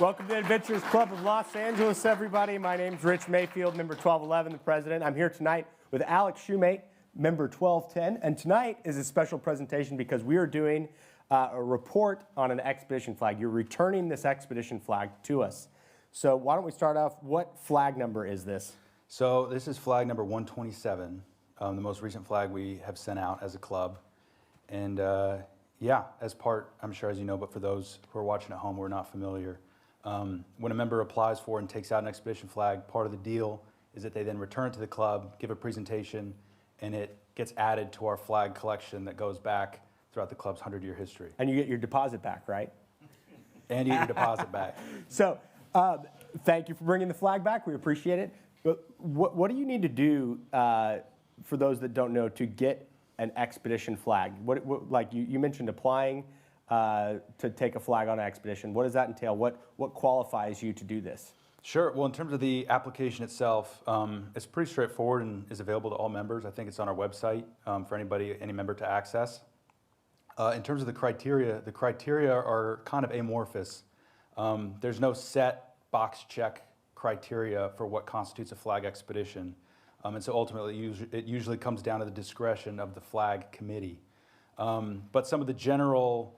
Welcome to the Adventures Club of Los Angeles, everybody. My name's Rich Mayfield, member 1211, the president. I'm here tonight with Alec Shumate, member 1210. And tonight is a special presentation because we are doing a report on an expedition flag. You're returning this expedition flag to us. So why don't we start off, what flag number is this? So this is flag number 127, the most recent flag we have sent out as a club. And yeah, as part, I'm sure as you know, but for those who are watching at home who are not familiar, when a member applies for and takes out an expedition flag, part of the deal is that they then return it to the club, give a presentation, and it gets added to our flag collection that goes back throughout the club's 100-year history. And you get your deposit back, right? And you get your deposit back. So thank you for bringing the flag back. We appreciate it. But what do you need to do, for those that don't know, to get an expedition flag? Like you mentioned applying to take a flag on an expedition. What does that entail? What qualifies you to do this? Sure. Well, in terms of the application itself, it's pretty straightforward and is available to all members. I think it's on our website for any member to access. In terms of the criteria are kind of amorphous. There's no set box check criteria for what constitutes a flag expedition. And so ultimately, it usually comes down to the discretion of the flag committee. But some of the general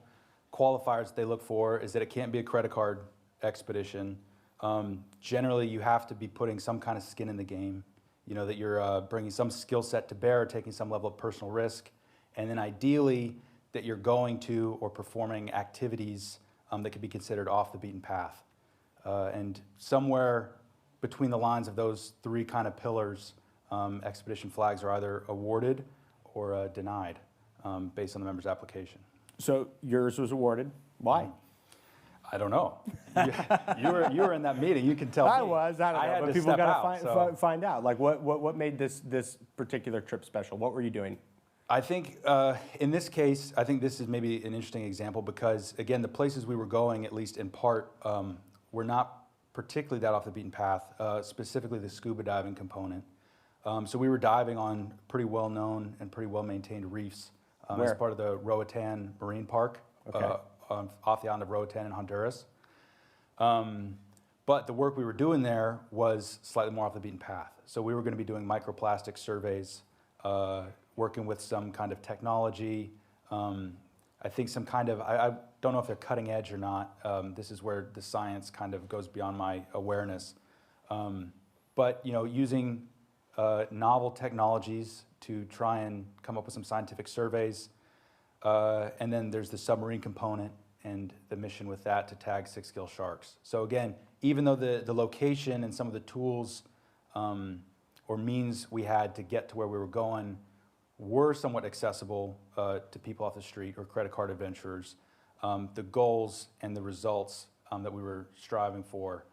qualifiers that they look for is that it can't be a credit card expedition. Generally, you have to be putting some kind of skin in the game, you know, that you're bringing some skill set to bear, taking some level of personal risk, and then ideally that you're going to or performing activities that could be considered off the beaten path. And somewhere between the lines of those three kind of pillars, expedition flags are either awarded or denied based on the member's application. So yours was awarded. Why? I don't know. You were in that meeting. You can tell me. I was. I don't know. But people got to find out. Like what made this particular trip special? What were you doing? I think in this case, I think this is maybe an interesting example because again, the places we were going, at least in part, were not particularly that off the beaten path. Specifically, the scuba diving component. So we were diving on pretty well-known and pretty well-maintained reefs as part of the Roatan Marine Park off the island of Roatan in Honduras. But the work we were doing there was slightly more off the beaten path. So we were going to be doing microplastic surveys, working with some kind of technology. I think some kind of, I don't know if they're cutting edge or not. This is where the science kind of goes beyond my awareness. But you know, using novel technologies to try and come up with some scientific surveys. And then there's the submarine component and the mission with that to tag sixgill sharks. So again, even though the location and some of the tools or means we had to get to where we were going were somewhat accessible to people off the street or credit card adventurers, the goals and the results that we were striving for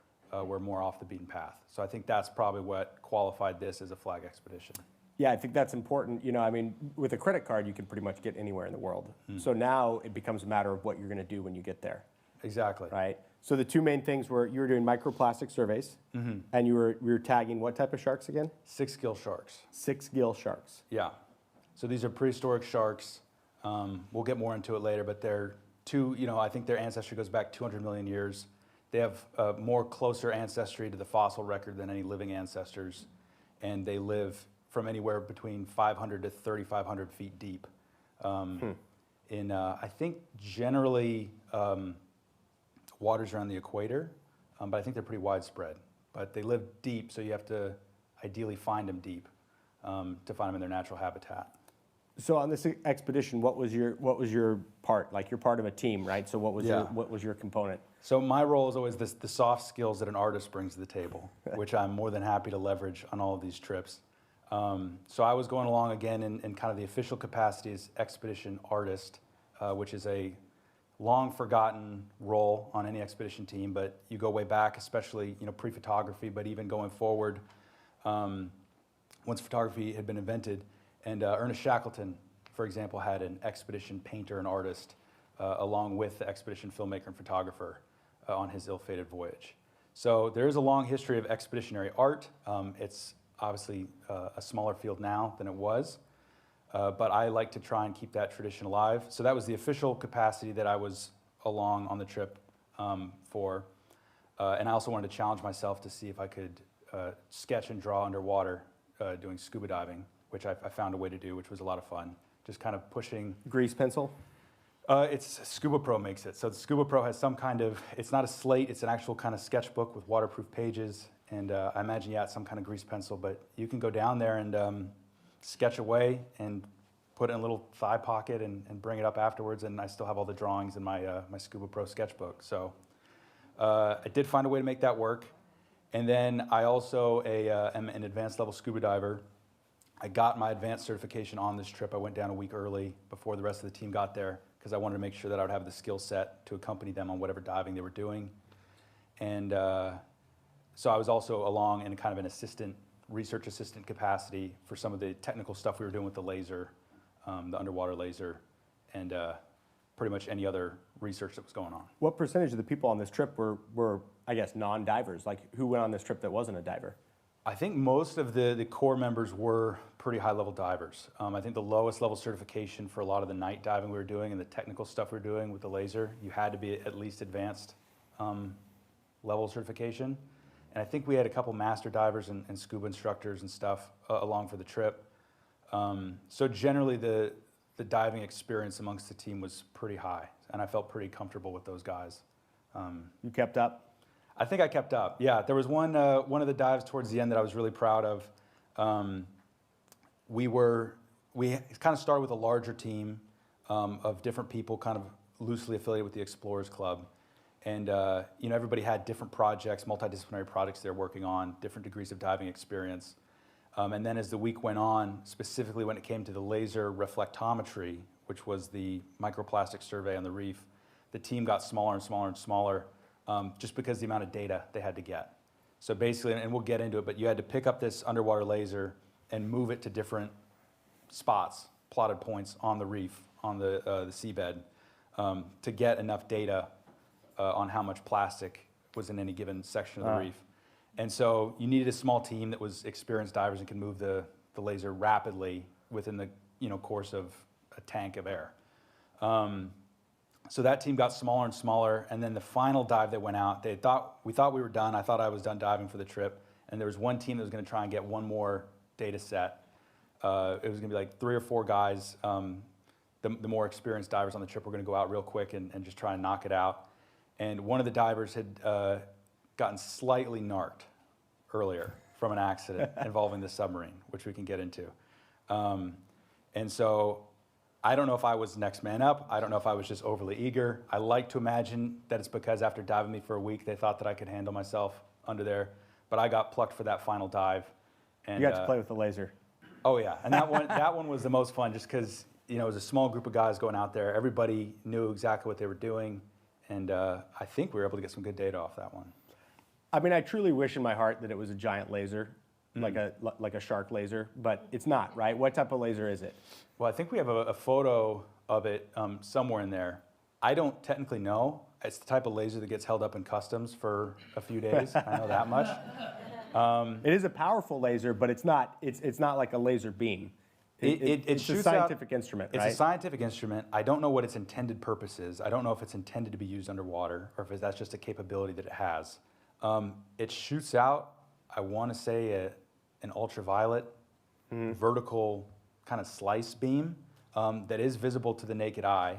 were more off the beaten path. So I think that's probably what qualified this as a flag expedition. Yeah, I think that's important. You know, I mean, with a credit card, you can pretty much get anywhere in the world. So now it becomes a matter of what you're going to do when you get there. Exactly. Right? So the two main things were you were doing microplastic surveys, and we were tagging what type of sharks again? Sixgill sharks. Sixgill sharks. Yeah. So these are prehistoric sharks. We'll get more into it later, but they're I think their ancestry goes back 200 million years. They have more closer ancestry to the fossil record than any living ancestors, and they live from anywhere between 500 to 3,500 feet deep. In, I think, generally waters around the equator, but I think they're pretty widespread. But they live deep, so you have to ideally find them deep to find them in their natural habitat. So on this expedition, what was your part? Like you're part of a team, right? So what was your component? So my role is always the soft skills that an artist brings to the table, which I'm more than happy to leverage on all of these trips. So I was going along again in kind of the official capacity as expedition artist, which is a long forgotten role on any expedition team, but you go way back, especially pre-photography, but even going forward, once photography had been invented. And Ernest Shackleton, for example, had an expedition painter and artist along with the expedition filmmaker and photographer on his ill-fated voyage. So there is a long history of expeditionary art. It's obviously a smaller field now than it was, but I like to try and keep that tradition alive. So that was the official capacity that I was along on the trip for. And I also wanted to challenge myself to see if I could sketch and draw underwater doing scuba diving, which I found a way to do, which was a lot of fun. Just kind of pushing. Grease pencil? It's Scuba Pro makes it. So the Scuba Pro has some kind of, it's not a slate, it's an actual kind of sketchbook with waterproof pages. And I imagine, yeah, it's some kind of grease pencil, but you can go down there and sketch away and put it in a little thigh pocket and bring it up afterwards. And I still have all the drawings in my, my Scuba Pro sketchbook. So I did find a way to make that work. And then I also am an advanced level scuba diver. I got my advanced certification on this trip. I went down a week early before the rest of the team got there because I wanted to make sure that I would have the skill set to accompany them on whatever diving they were doing. And so I was also along in kind of an research assistant capacity for some of the technical stuff we were doing with the laser, the underwater laser, and pretty much any other research that was going on. What percentage of the people on this trip were I guess, non-divers? Like, who went on this trip that wasn't a diver? I think most of the core members were pretty high-level divers. I think the lowest level certification for a lot of the night diving we were doing and the technical stuff we were doing with the laser, you had to be at least advanced level certification. And I think we had a couple master divers and scuba instructors and stuff along for the trip. So generally, the diving experience amongst the team was pretty high, and I felt pretty comfortable with those guys. You kept up? I think I kept up. Yeah, there was one of the dives towards the end that I was really proud of. We kind of started with a larger team of different people, kind of loosely affiliated with the Explorers Club, and everybody had different projects, multidisciplinary projects they're working on, different degrees of diving experience. And then as the week went on, specifically when it came to the laser reflectometry, which was the microplastic survey on the reef, the team got smaller and smaller and smaller. Just because of the amount of data they had to get. So basically, and we'll get into it, but you had to pick up this underwater laser and move it to different spots, plotted points on the reef, on the seabed, to get enough data on how much plastic was in any given section of the reef. And so you needed a small team that was experienced divers and could move the laser rapidly within the course of a tank of air. So that team got smaller and smaller, and then the final dive that went out, we thought we were done. I thought I was done diving for the trip, and there was one team that was going to try and get one more data set. It was going to be like 3 or 4 guys. The more experienced divers on the trip were going to go out real quick and just try and knock it out. And one of the divers had gotten slightly narked earlier from an accident involving the submarine, which we can get into. And so I don't know if I was next man up. I don't know if I was just overly eager. I like to imagine that it's because after diving me for a week, they thought that I could handle myself under there. But I got plucked for that final dive. And, you got to play with the laser. Oh, yeah. And that one was the most fun just because, it was a small group of guys going out there. Everybody knew exactly what they were doing. And I think we were able to get some good data off that one. I mean, I truly wish in my heart that it was a giant laser, like a shark laser, but it's not, right? What type of laser is it? Well, I think we have a photo of it somewhere in there. I don't technically know. It's the type of laser that gets held up in customs for a few days. I know that much. It is a powerful laser, but it's not like a laser beam. It's a scientific instrument, right? It's a scientific instrument. I don't know what its intended purpose is. I don't know if it's intended to be used underwater or if that's just a capability that it has. It shoots out, I want to say, an ultraviolet vertical kind of slice beam that is visible to the naked eye.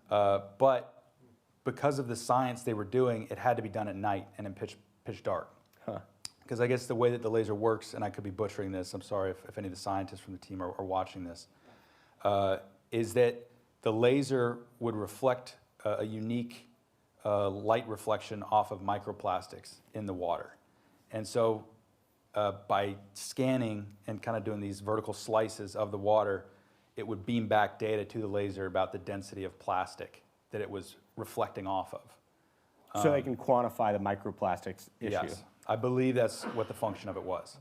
But because of the science they were doing, it had to be done at night and in pitch dark. Because I guess the way that the laser works, and I could be butchering this, I'm sorry if any of the scientists from the team are watching this, is that the laser would reflect a unique light reflection off of microplastics in the water. And so by scanning and kind of doing these vertical slices of the water, it would beam back data to the laser about the density of plastic that it was reflecting off of. So they can quantify the microplastics issue. Yes, I believe that's what the function of it was.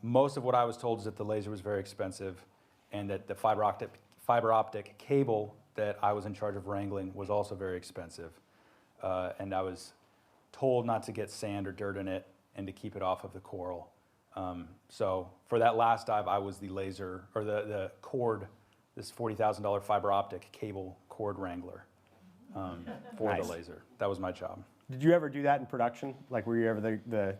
Most of what I was told is that the laser was very expensive and that the fiber optic cable that I was in charge of wrangling was also very expensive. And I was told not to get sand or dirt in it and to keep it off of the coral. So for that last dive, I was the laser, or the cord, this $40,000 fiber optic cable cord wrangler for the laser. That was my job. Did you ever do that in production? Like, were you ever the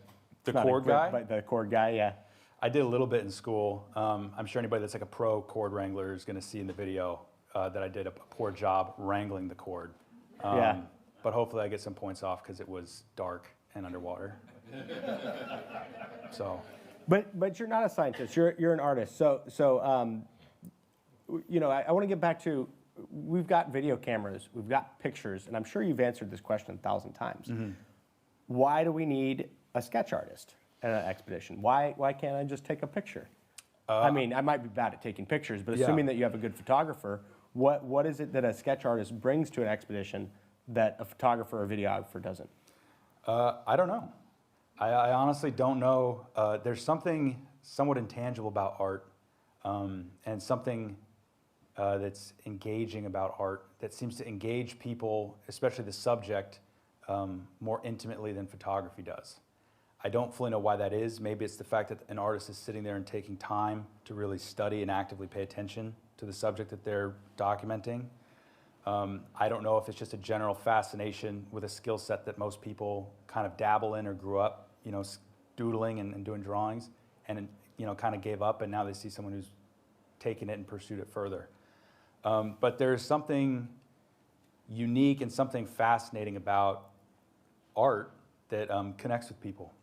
not cord equipped, guy? but the cord guy, yeah. I did a little bit in school. I'm sure anybody that's like a pro cord wrangler is going to see in the video that I did a poor job wrangling the cord. Yeah. But hopefully I get some points off because it was dark and underwater. So. But you're not a scientist. You're an artist. So you know, I want to get back to, we've got video cameras, we've got pictures, and I'm sure you've answered this question 1,000 times. Mm-hmm. Why do we need a sketch artist at an expedition? Why can't I just take a picture? I mean, I might be bad at taking pictures, but assuming that you have a good photographer, what is it that a sketch artist brings to an expedition that a photographer or videographer doesn't? I don't know. I honestly don't know. There's something somewhat intangible about art, and something that's engaging about art that seems to engage people, especially the subject, more intimately than photography does. I don't fully know why that is. Maybe it's the fact that an artist is sitting there and taking time to really study and actively pay attention to the subject that they're documenting. I don't know if it's just a general fascination with a skill set that most people kind of dabble in or grew up, you know, doodling and doing drawings, and you know, kind of gave up, and now they see someone who's taken it and pursued it further. But there's something unique and something fascinating about art that connects with people.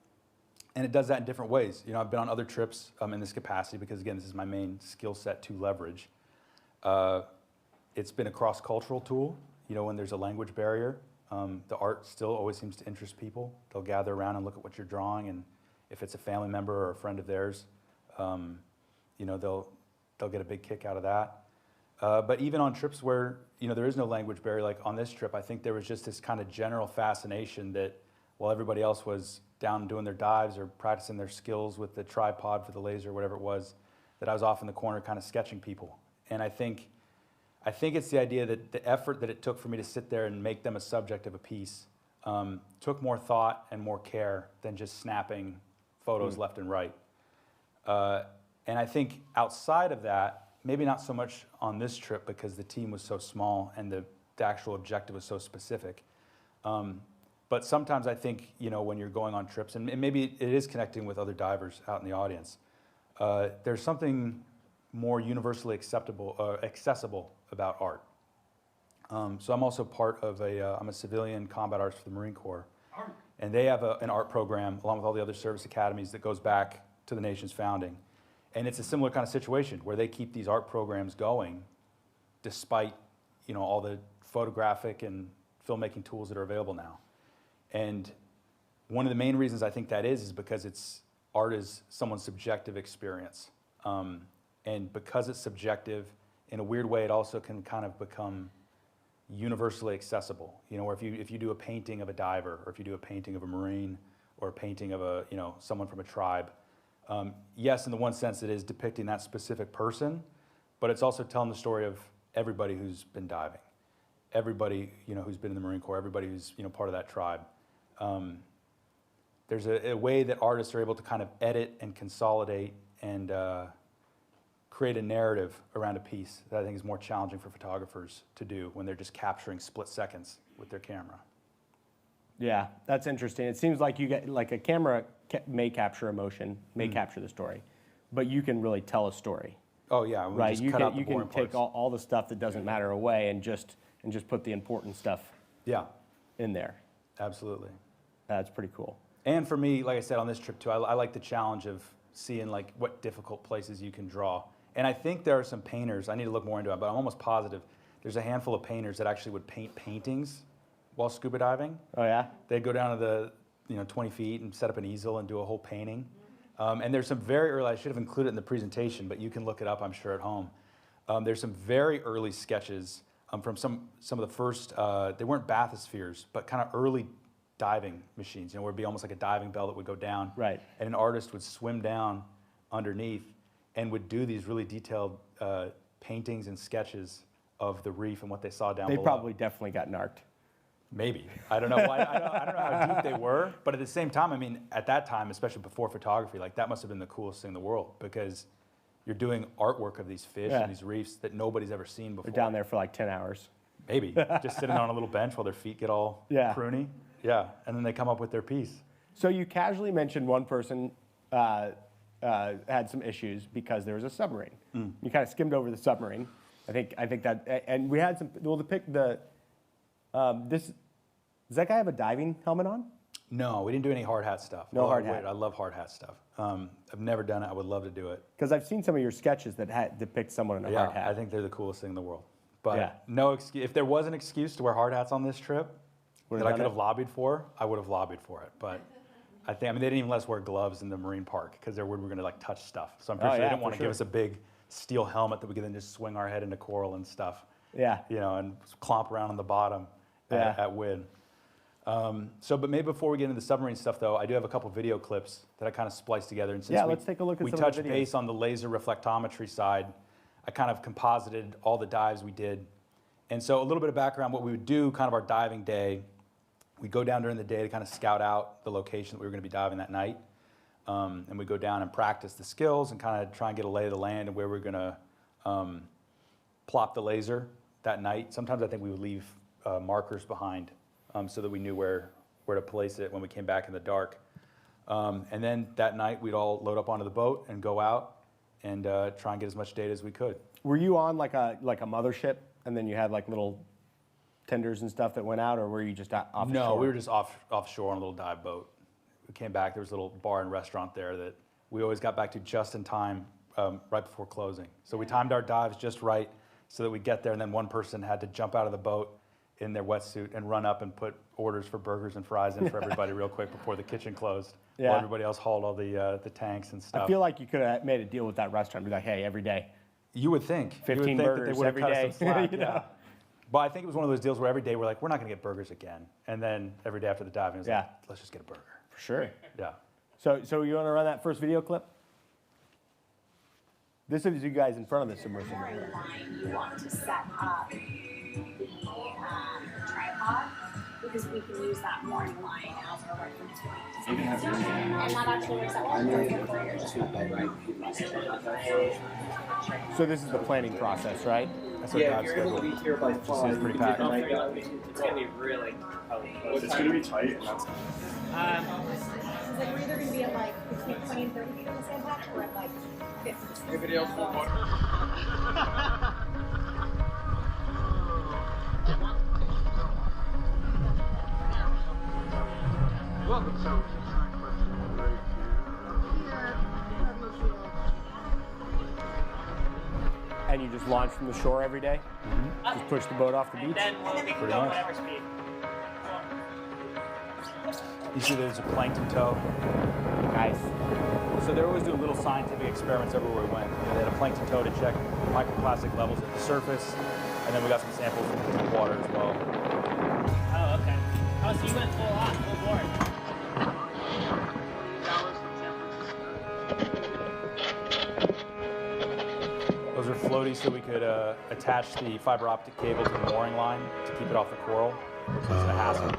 And it does that in different ways. You know, I've been on other trips in this capacity because, again, this is my main skill set to leverage. It's been a cross-cultural tool. You know, when there's a language barrier, the art still always seems to interest people. They'll gather around and look at what you're drawing, and if it's a family member or a friend of theirs, you know, they'll get a big kick out of that. But even on trips where, you know, there is no language barrier, like on this trip, I think there was just this kind of general fascination that while everybody else was down doing their dives or practicing their skills with the tripod for the laser or whatever it was, that I was off in the corner kind of sketching people. And I think it's the idea that the effort that it took for me to sit there and make them a subject of a piece took more thought and more care than just snapping photos left and right. And I think outside of that, maybe not so much on this trip because the team was so small and the actual objective was so specific. But sometimes I think, you know, when you're going on trips, and maybe it is connecting with other divers out in the audience, there's something more universally accessible about art. So I'm also part of I'm a civilian combat artist for the Marine Corps. And they have an art program along with all the other service academies that goes back to the nation's founding. And it's a similar kind of situation where they keep these art programs going despite, you know, all the photographic and filmmaking tools that are available now. And one of the main reasons I think that is because art is someone's subjective experience. And because it's subjective, in a weird way, it also can kind of become universally accessible. You know, where if you do a painting of a diver, or if you do a painting of a Marine, or a painting of a, you know, someone from a tribe, yes, in the one sense it is depicting that specific person, but it's also telling the story of everybody who's been diving, everybody, you know, who's been in the Marine Corps, everybody who's, you know, part of that tribe. There's a way that artists are able to kind of edit and consolidate and create a narrative around a piece that I think is more challenging for photographers to do when they're just capturing split seconds with their camera. Yeah, that's interesting. It seems like you get, like, a camera may capture emotion, may capture the story, but you can really tell a story. Oh yeah, right. Just You cut out can the you can boring take parts. all the stuff that doesn't matter away and just put the important stuff Yeah, in there. absolutely. That's pretty cool. And for me, like I said, on this trip too, I like the challenge of seeing like what difficult places you can draw. And I think there are some painters, I need to look more into it, but I'm almost positive there's a handful of painters that actually would paint paintings while scuba diving. Oh yeah? They'd go down to the 20 feet and set up an easel and do a whole painting. And there's some very early, I should have included it in the presentation, but you can look it up, I'm sure, at home. There's some very early sketches from some of the first, they weren't bathyspheres, but kind of early diving machines, you know, where it'd be almost like a diving bell that would go down. Right. And an artist would swim down underneath and would do these really detailed paintings and sketches of the reef and what they saw down below. They probably definitely got narked. Maybe. I don't know. I don't know how deep they were. But at the same time, I mean, at that time, especially before photography, like that must have been the coolest thing in the world because you're doing artwork of these fish and these reefs that nobody's ever seen before. They're down there for like 10 hours. Maybe. Just sitting on a little bench while their feet get all pruny. Yeah, and then they come up with their piece. So you casually mentioned one person had some issues because there was a submarine. You kind of skimmed over the submarine. I think that, and we had some. Well, does that guy have a diving helmet on? No, we didn't do any hard hat stuff. No hard hat. I love hard hat stuff. I've never done it. I would love to do it. Because I've seen some of your sketches that depict someone in a hard hat. I think they're the coolest thing in the world. But Yeah. no excuse. If there was an excuse to wear hard hats on this trip that I could have lobbied for, I would have lobbied for it. But I mean, they didn't even let us wear gloves in the marine park because they're worried we're going to like touch stuff. So I'm pretty sure they didn't want to give us a big steel helmet that we could then just swing our head into coral and stuff. Yeah. You know, and clomp around on the bottom at wind. But maybe before we get into the submarine stuff, though, I do have a couple video clips that I kind of spliced together. And since let's take a look at some of the we touched videos. base on the laser reflectometry side, I kind of composited all the dives we did. And so a little bit of background, what we would do, kind of our diving day, we'd go down during the day to kind of scout out the location that we were going to be diving that night. And we'd go down and practice the skills and kind of try and get a lay of the land and where we're going to plop the laser that night. Sometimes I think we would leave markers behind so that we knew where to place it when we came back in the dark. And then that night, we'd all load up onto the boat and go out and try and get as much data as we could. Were you on like a mothership, and then you had like little tenders and stuff that went out, or were you just offshore? No, we were just offshore on a little dive boat. We came back, there was a little bar and restaurant there that we always got back to just in time, right before closing. So we timed our dives just right so that we get there, and then one person had to jump out of the boat in their wetsuit and run up and put orders for burgers and fries in for everybody real quick before the kitchen closed. Yeah. While everybody else hauled all the tanks and stuff. I feel like you could have made a deal with that restaurant. Be like, hey, every day. You would think. 15 burgers every day. You know? But I think it was one of those deals where every day we're like, we're not going to get burgers again. And then every day after the diving, it was like, let's just get a burger. For sure. Yeah. So you want to run that first video clip? This is you guys in front of the submersible. Line you want to set up the tripod, because we can use that mooring line as our reference point. And that actually works out well. So this is the planning process, right? That's our dive schedule. Be here by 5. It's pretty packed. It's gonna be really. It's gonna be tight. Like we're either gonna be at like between 20 and 30 feet on the same patch, or at like 50. Video full water. And you just launch from the shore every day? Mm-hmm. Just push the boat off the beach? Then we can go whatever speed. You see there's a plankton tow. Nice. So they always do little scientific experiments everywhere we went. You know, they had a plankton tow to check microplastic levels at the surface, and then we got some samples from the water as well. Oh, okay. Oh, so you went full board. Those are floaties so we could attach the fiber optic cable to the mooring line to keep it off the coral. So it's a hassle.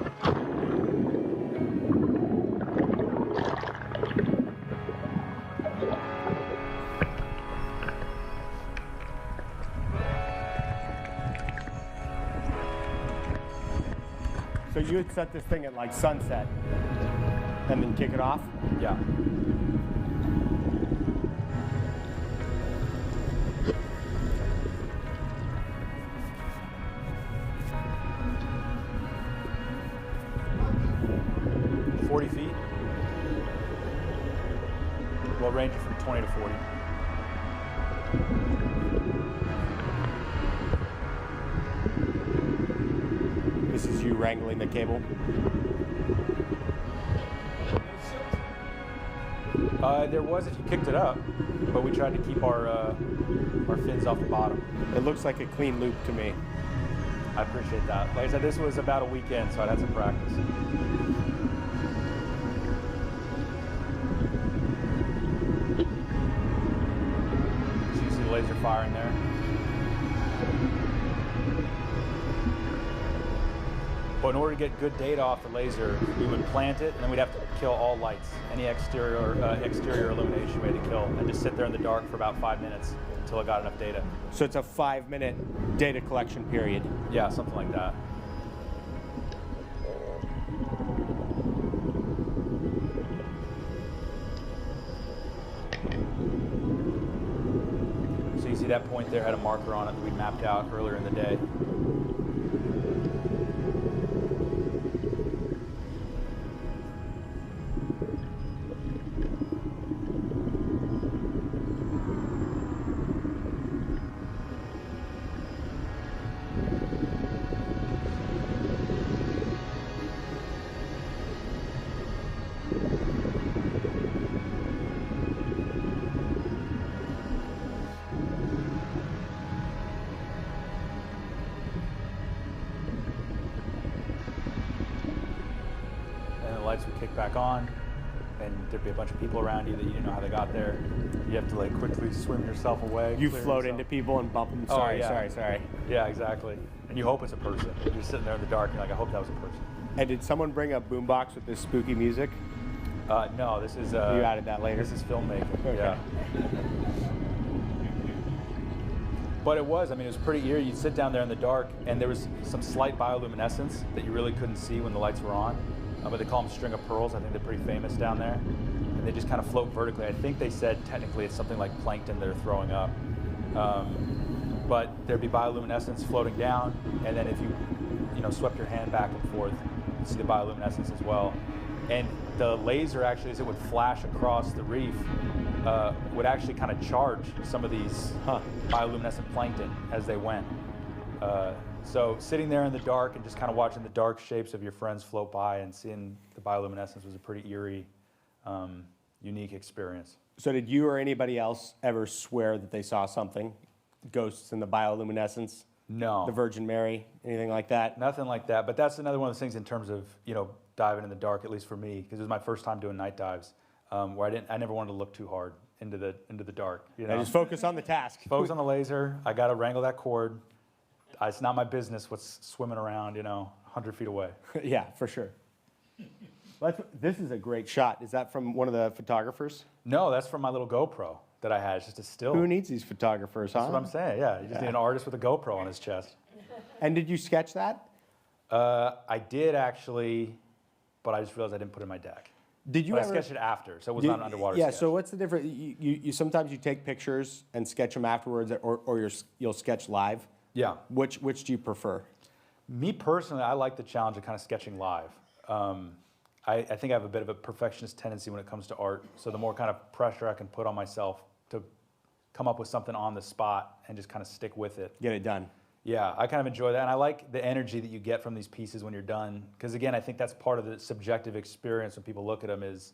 So you would set this thing at like sunset and then kick it off? Yeah. Well, ranging from 20 to 40. This is you wrangling the cable? There was if you kicked it up, but we tried to keep our fins off the bottom. It looks like a clean loop to me. I appreciate that. Like I said, this was about a weekend, so I'd had some practice. So you see the laser firing there? But in order to get good data off the laser, we would plant it, and then we'd have to kill all lights. Any exterior illumination we had to kill, and just sit there in the dark for about 5 minutes until it got enough data. So it's a 5-minute data collection period. Yeah, something like that. see that point there had a marker on it that we mapped out earlier in the day. Lights would kick back on, and there'd be a bunch of people around you that you didn't know how they got there. You have to like quickly swim yourself away. You clear float yourself. into people and bump them. Oh, Sorry, yeah. sorry. Yeah, exactly. And you hope it's a person. You're sitting there in the dark, and you're like, I hope that was a person. And did someone bring a boombox with this spooky music? No, this is. You added that later? This is filmmaking. Okay. Yeah. But it was pretty eerie. You'd sit down there in the dark, and there was some slight bioluminescence that you really couldn't see when the lights were on. But they call them string of pearls. I think they're pretty famous down there. And they just kind of float vertically. I think they said technically it's something like plankton they're throwing up. But there'd be bioluminescence floating down, and then if you swept your hand back and forth, you'd see the bioluminescence as well. And the laser actually, as it would flash across the reef, would actually kind of charge some of these bioluminescent plankton as they went. So sitting there in the dark and just kind of watching the dark shapes of your friends float by and seeing the bioluminescence was a pretty eerie, unique experience. So did you or anybody else ever swear that they saw something? Ghosts in the bioluminescence? No. The Virgin Mary? Anything like that? Nothing like that. But that's another one of those things in terms of, diving in the dark, at least for me, because it was my first time doing night dives, where I never wanted to look too hard into the dark. I just focus on the task. Focus on the laser. I got to wrangle that cord. It's not my business what's swimming around, 100 feet away. Yeah, for sure. This is a great shot. Is that from one of the photographers? No, that's from my little GoPro that I had. It's just a still. Who needs these photographers, huh? That's what I'm saying, yeah. You just need an artist with a GoPro on his chest. And did you sketch that? I did actually, but I just realized I didn't put it in my deck. Did you But ever? I sketched it after, so it was not an underwater Yeah, sketch. so what's the difference? You sometimes you take pictures and sketch them afterwards, or you'll sketch live. Yeah. Which do you prefer? Me personally, I like the challenge of kind of sketching live. I think I have a bit of a perfectionist tendency when it comes to art, so the more kind of pressure I can put on myself to come up with something on the spot and just kind of stick with it. Get it done. Yeah, I kind of enjoy that, and I like the energy that you get from these pieces when you're done, because again, I think that's part of the subjective experience when people look at them is,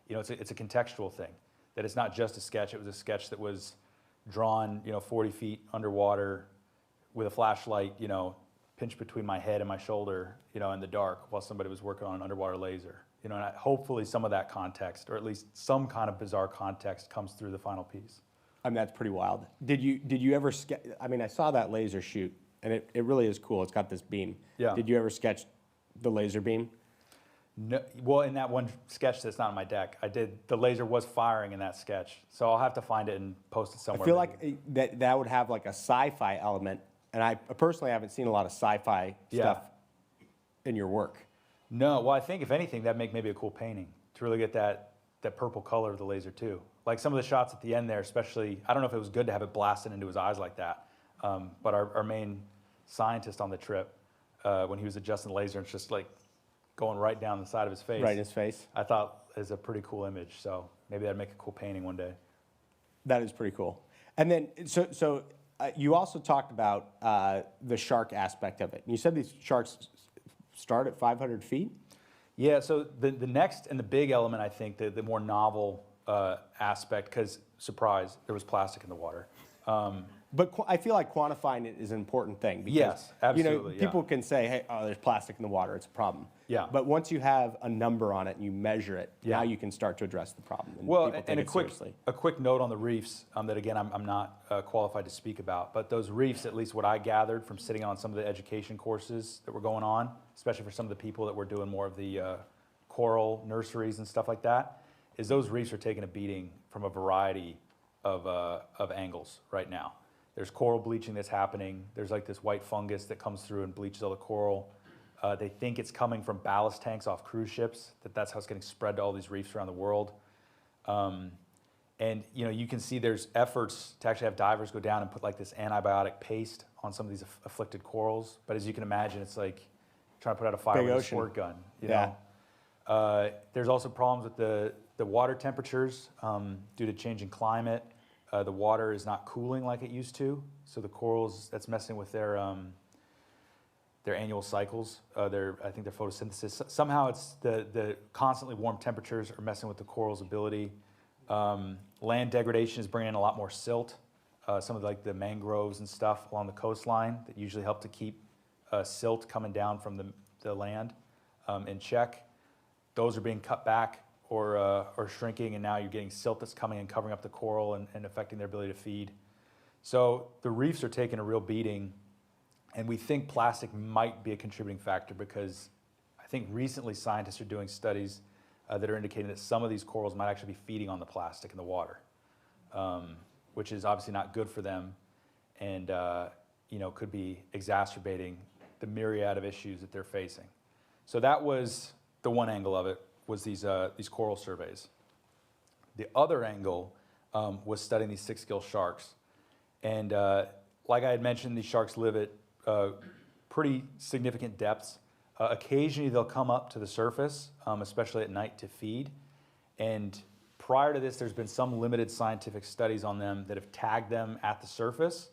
it's a contextual thing, that it's not just a sketch, it was a sketch that was drawn, 40 feet underwater with a flashlight, pinched between my head and my shoulder, in the dark while somebody was working on an underwater laser. And hopefully some of that context, or at least some kind of bizarre context, comes through the final piece. That's pretty wild. Did you ever sketch? I saw that laser shoot, and it really is cool. It's got this beam. Yeah. Did you ever sketch the laser beam? No, well, in that one sketch that's not on my deck, the laser was firing in that sketch, so I'll have to find it and post it somewhere. I feel like that would have like a sci-fi element, and I personally haven't seen a lot of sci-fi stuff in your work. No, well, I think if anything, that'd make maybe a cool painting to really get that purple color of the laser too. Like some of the shots at the end there, especially, I don't know if it was good to have it blasted into his eyes like that, but our main scientist on the trip, when he was adjusting the laser, it's just like going right down the side of his face. Right in his face. I thought is a pretty cool image, so maybe that'd make a cool painting one day. That is pretty cool. And then, so you also talked about the shark aspect of it. You said these sharks start at 500 feet? Yeah, so the next and the big element, I think, the more novel aspect, because, surprise, there was plastic in the water. But I feel like quantifying it is an important thing. Because, Yes, absolutely, yeah. People can say, hey, there's plastic in the water, it's a problem. Yeah. But once you have a number on it and you measure it, Yeah. now you can start to address the problem. And Well, people take and it seriously. a quick note on the reefs that, again, I'm not qualified to speak about, but those reefs, at least what I gathered from sitting on some of the education courses that were going on, especially for some of the people that were doing more of the coral nurseries and stuff like that, is those reefs are taking a beating from a variety of angles right now. There's coral bleaching that's happening. There's like this white fungus that comes through and bleaches all the coral. They think it's coming from ballast tanks off cruise ships, that's how it's getting spread to all these reefs around the world. And you can see there's efforts to actually have divers go down and put like this antibiotic paste on some of these afflicted corals. But as you can imagine, it's like trying to put out a fire with a squirt gun. You know? There's also problems with the water temperatures due to changing climate. The water is not cooling like it used to, so the corals, that's messing with their annual cycles. I think their photosynthesis. Somehow it's the constantly warm temperatures are messing with the coral's ability. Land degradation is bringing in a lot more silt. Some of the mangroves and stuff along the coastline that usually help to keep silt coming down from the land in check. Those are being cut back or shrinking, and now you're getting silt that's coming and covering up the coral and affecting their ability to feed. So the reefs are taking a real beating, and we think plastic might be a contributing factor because I think recently scientists are doing studies that are indicating that some of these corals might actually be feeding on the plastic in the water, which is obviously not good for them, and could be exacerbating the myriad of issues that they're facing. So that was the one angle of it, was these coral surveys. The other angle was studying these sixgill sharks, and like I had mentioned, these sharks live at pretty significant depths. Occasionally they'll come up to the surface, especially at night to feed. And prior to this, there's been some limited scientific studies on them that have tagged them at the surface.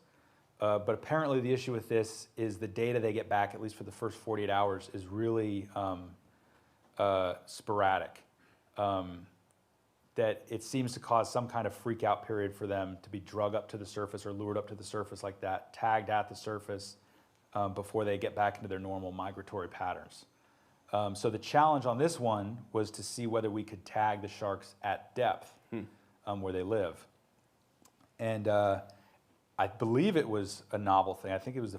But apparently the issue with this is the data they get back, at least for the first 48 hours, is really sporadic. That it seems to cause some kind of freak out period for them to be drug up to the surface or lured up to the surface like that, tagged at the surface, before they get back into their normal migratory patterns. So the challenge on this one was to see whether we could tag the sharks at depth where they live. And I believe it was a novel thing. I think it was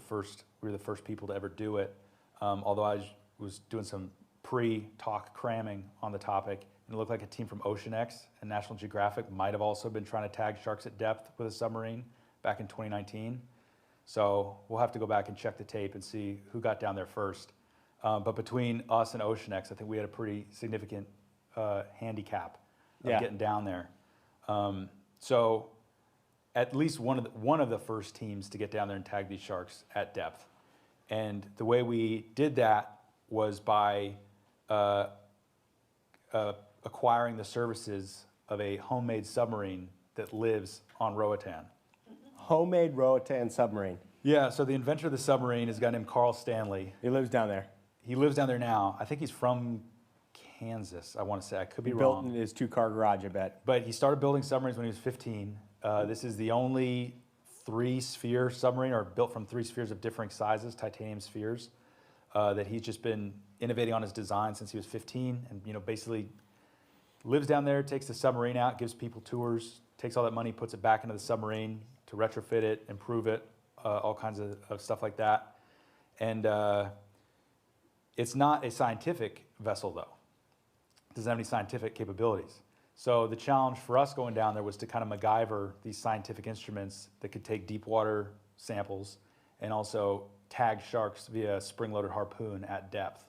we were the first people to ever do it, although I was doing some pre-talk cramming on the topic, and it looked like a team from OceanX and National Geographic might have also been trying to tag sharks at depth with a submarine back in 2019. So we'll have to go back and check the tape and see who got down there first. But between us and OceanX, I think we had a pretty significant handicap of getting down there. So at least one of the first teams to get down there and tag these sharks at depth. And the way we did that was by acquiring the services of a homemade submarine that lives on Roatan. Homemade Roatan submarine. Yeah, so the inventor of the submarine is a guy named Carl Stanley. He lives down there. He lives down there now. I think he's from Kansas, I want to say. I could be He wrong. built in his 2-car garage, I bet. But he started building submarines when he was 15. This is the only 3-sphere submarine, or built from 3 spheres of differing sizes, titanium spheres, that he's just been innovating on his design since he was 15, and basically lives down there, takes the submarine out, gives people tours, takes all that money, puts it back into the submarine to retrofit it, improve it, all kinds of stuff like that. And it's not a scientific vessel, though. It doesn't have any scientific capabilities. So the challenge for us going down there was to kind of MacGyver these scientific instruments that could take deep water samples and also tag sharks via spring-loaded harpoon at depth.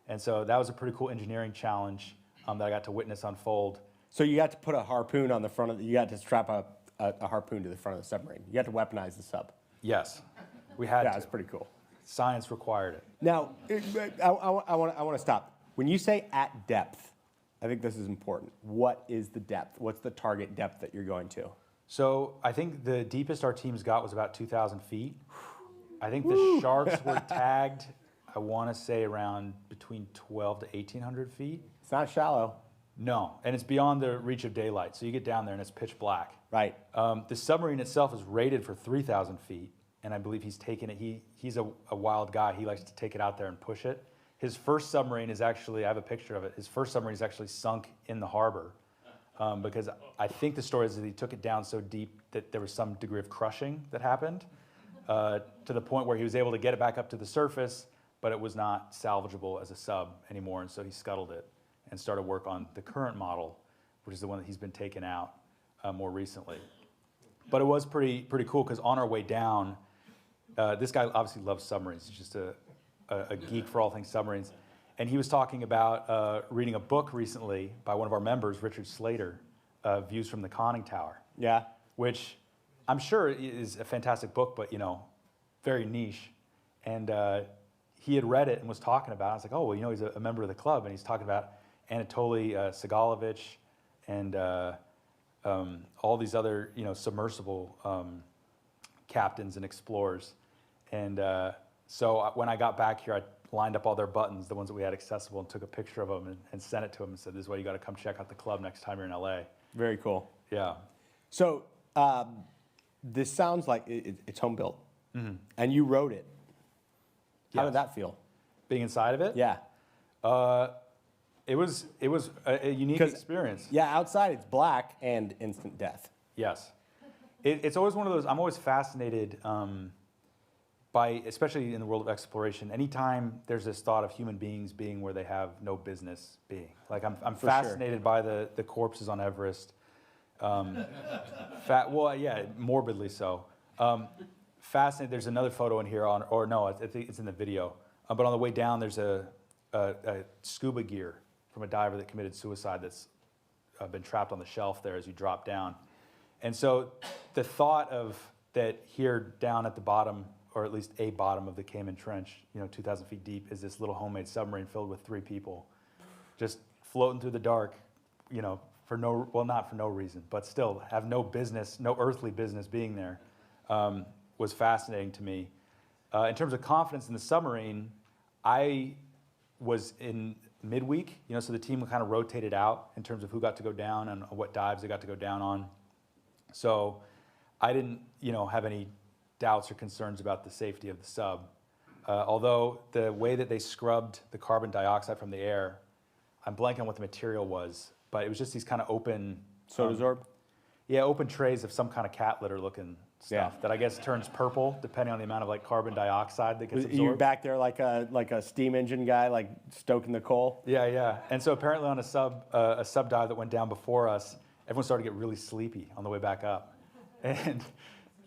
And so that was a pretty cool engineering challenge that I got to witness unfold. So you got to put a harpoon on the front of you got to strap a harpoon to the front of the submarine. You got to weaponize the sub. Yes, we had to. Yeah, it's pretty cool. Science required it. Now, I want to stop. When you say at depth, I think this is important. What is the depth? What's the target depth that you're going to? So I think the deepest our teams got was about 2,000 feet. I think the sharks were tagged, I want to say, around between 12 to 1,800 feet. It's not shallow. No, and it's beyond the reach of daylight. So you get down there and it's pitch black. Right. The submarine itself is rated for 3,000 feet, and I believe he's taken it. He's a wild guy. He likes to take it out there and push it. His first submarine is actually, I have a picture of it. His first submarine is actually sunk in the harbor because I think the story is that he took it down so deep that there was some degree of crushing that happened to the point where he was able to get it back up to the surface, but it was not salvageable as a sub anymore, and so he scuttled it and started work on the current model, which is the one that he's been taken out more recently. But it was pretty cool because on our way down, this guy obviously loves submarines. He's just a geek for all things submarines. And he was talking about reading a book recently by one of our members, Richard Slater, views from the conning tower, Yeah. which I'm sure is a fantastic book, but very niche. And he had read it and was talking about it. I was like, oh, well, he's a member of the club, and he's talking about Anatoly Segalovich and all these other submersible captains and explorers. And so when I got back here, I lined up all their buttons, the ones that we had accessible, and took a picture of them and sent it to him and said, this is why you got to come check out the club next time you're in LA. Very cool. Yeah. So this sounds like it's home built, and you wrote it. How Yes. did that feel? Being inside of it? Yeah. It was a unique 'Cause- experience. Yeah, outside it's black and instant death. Yes. It's always one of those, I'm always fascinated by, especially in the world of exploration, anytime there's this thought of human beings being where they have no business being. Like I'm For sure. fascinated by the corpses on Everest. Morbidly so. Fascinated, there's another photo in here I think it's in the video. But on the way down, there's a scuba gear from a diver that committed suicide that's been trapped on the shelf there as you drop down. And so the thought of that here down at the bottom, or at least a bottom of the Cayman Trench, 2,000 feet deep, is this little homemade submarine filled with 3 people, just floating through the dark, not for no reason, but still have no earthly business being there, was fascinating to me. In terms of confidence in the submarine, I was in midweek, so the team kind of rotated out in terms of who got to go down and what dives they got to go down on. So I didn't, have any doubts or concerns about the safety of the sub. Although the way that they scrubbed the carbon dioxide from the air, I'm blanking on what the material was, but it was just these kind of open... Sodasorb? Yeah, open trays of some kind of cat litter looking stuff that I guess turns purple depending on the amount of carbon dioxide that gets absorbed. You were back there like a steam engine guy, stoking the coal? Yeah. And so apparently on a sub dive that went down before us, everyone started to get really sleepy on the way back up. And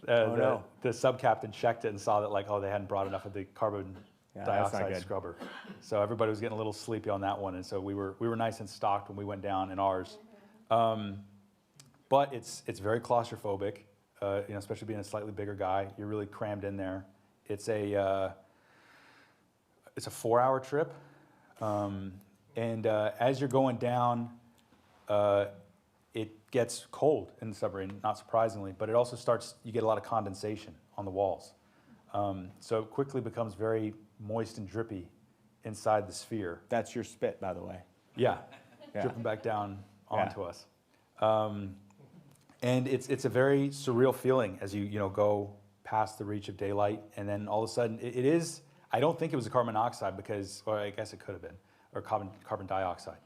the sub captain checked it and saw that they hadn't brought enough of the carbon dioxide scrubber. So everybody was getting a little sleepy on that one. And so we were nice and stocked when we went down in ours. But it's very claustrophobic, especially being a slightly bigger guy. You're really crammed in there. It's a 4-hour trip, and as you're going down, it gets cold in the submarine, not surprisingly. But it also you get a lot of condensation on the walls, so it quickly becomes very moist and drippy inside the sphere. That's your spit, by the way. Yeah. Dripping back down onto us. And it's a very surreal feeling as you go past the reach of daylight, and then all of a sudden it is. I don't think it was a carbon monoxide or I guess it could have been, or carbon dioxide.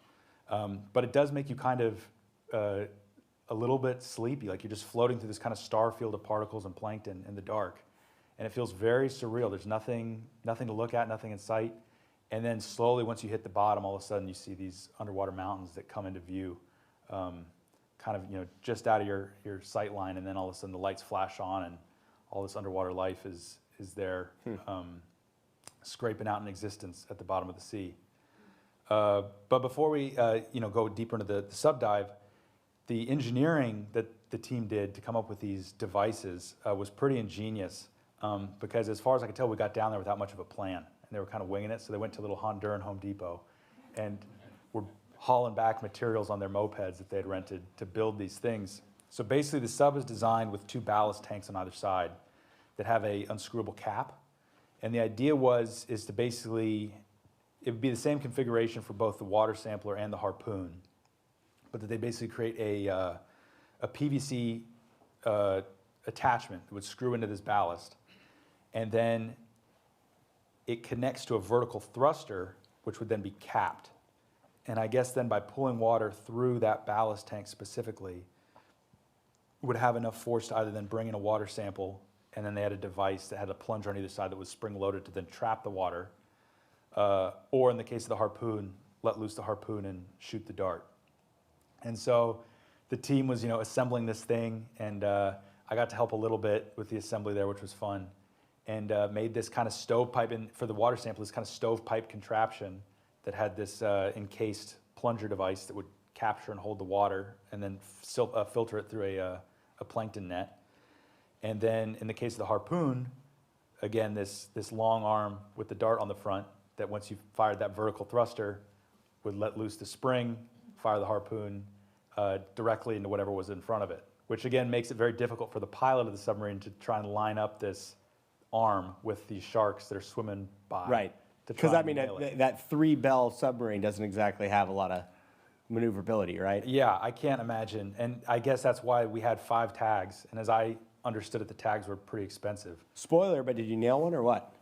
But it does make you kind of a little bit sleepy, like you're just floating through this kind of star field of particles and plankton in the dark, and it feels very surreal. There's nothing to look at, nothing in sight, and then slowly once you hit the bottom, all of a sudden you see these underwater mountains that come into view. Kind of, just out of your sight line, and then all of a sudden the lights flash on and all this underwater life is there scraping out an existence at the bottom of the sea. But before we go deeper into the sub dive, the engineering that the team did to come up with these devices was pretty ingenious, because as far as I could tell, we got down there without much of a plan, and they were kind of winging it. So they went to a little Honduran Home Depot and were hauling back materials on their mopeds that they had rented to build these things. So basically the sub is designed with 2 ballast tanks on either side that have a unscrewable cap. And the idea is to basically, it would be the same configuration for both the water sampler and the harpoon, but that they basically create a PVC attachment that would screw into this ballast. And then it connects to a vertical thruster, which would then be capped. And I guess then by pulling water through that ballast tank specifically, would have enough force to either then bring in a water sample, and then they had a device that had a plunger on either side that was spring-loaded to then trap the water, or in the case of the harpoon, let loose the harpoon and shoot the dart. And so the team was, assembling this thing, and I got to help a little bit with the assembly there, which was fun, and made this kind of stovepipe, for the water sample, this kind of stovepipe contraption that had this encased plunger device that would capture and hold the water, and then filter it through a plankton net. And then in the case of the harpoon, again, this long arm with the dart on the front that once you fired that vertical thruster would let loose the spring, fire the harpoon directly into whatever was in front of it, which again makes it very difficult for the pilot of the submarine to try and line up this arm with these sharks that are swimming by. Right. Because I mean, that 3-bell submarine doesn't exactly have a lot of maneuverability, right? Yeah, I can't imagine. And I guess that's why we had 5 tags. And as I understood it, the tags were pretty expensive. Spoiler, but did you nail one or what?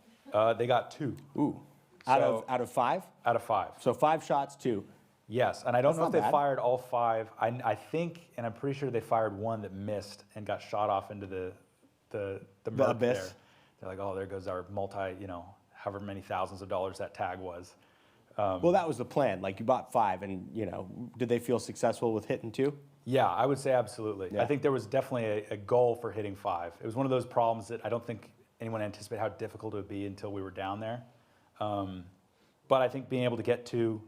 They got 2. Ooh. Out of 5? Out of 5. So 5 shots, 2. Yes, and I don't know if they bad. fired all 5. I think, and I'm pretty sure they fired one that missed and got shot off into the murk abyss. there. They're like, oh, there goes our however many thousands of dollars that tag was. Well, that was the plan. Like you bought 5, and did they feel successful with hitting 2? Yeah, I would say absolutely. Yeah. I think there was definitely a goal for hitting 5. It was one of those problems that I don't think anyone anticipated how difficult it would be until we were down there. But I think being able to get 2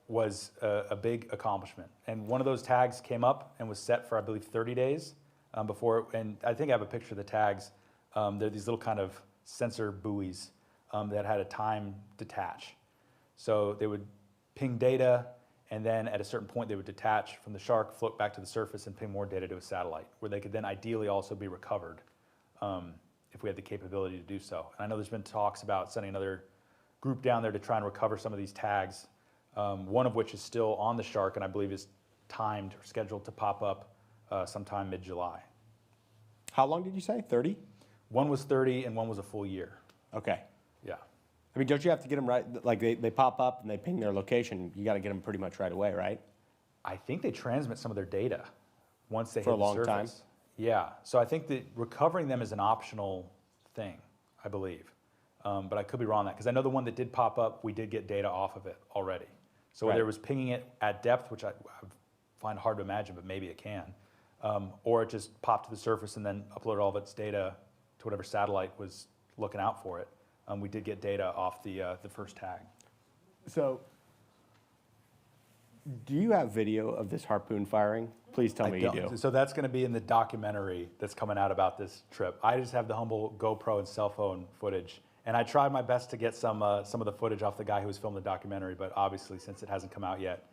was a big accomplishment. And one of those tags came up and was set for, I believe, 30 days before. And I think I have a picture of the tags. They're these little kind of sensor buoys that had a time detach. So they would ping data, and then at a certain point they would detach from the shark, float back to the surface, and ping more data to a satellite, where they could then ideally also be recovered if we had the capability to do so. And I know there's been talks about sending another group down there to try and recover some of these tags, one of which is still on the shark, and I believe is timed or scheduled to pop up sometime mid-July. How long did you say? 30? One was 30 and one was a full year. Okay. Yeah. I mean, don't you have to get them right? Like they pop up and they ping their location. You got to get them pretty much right away, right? I think they transmit some of their data once they For hit a long the time? surface. Yeah. So I think that recovering them is an optional thing, I believe. But I could be wrong on that, because I know the one that did pop up, we did get data off of it already. So whether Right. it was pinging it at depth, which I find hard to imagine, but maybe it can, or it just popped to the surface and then uploaded all of its data to whatever satellite was looking out for it. We did get data off the first tag. So, do you have video of this harpoon firing? Please tell me you do. So that's going to be in the documentary that's coming out about this trip. I just have the humble GoPro and cell phone footage. And I tried my best to get some of the footage off the guy who was filming the documentary, but obviously since it hasn't come out yet.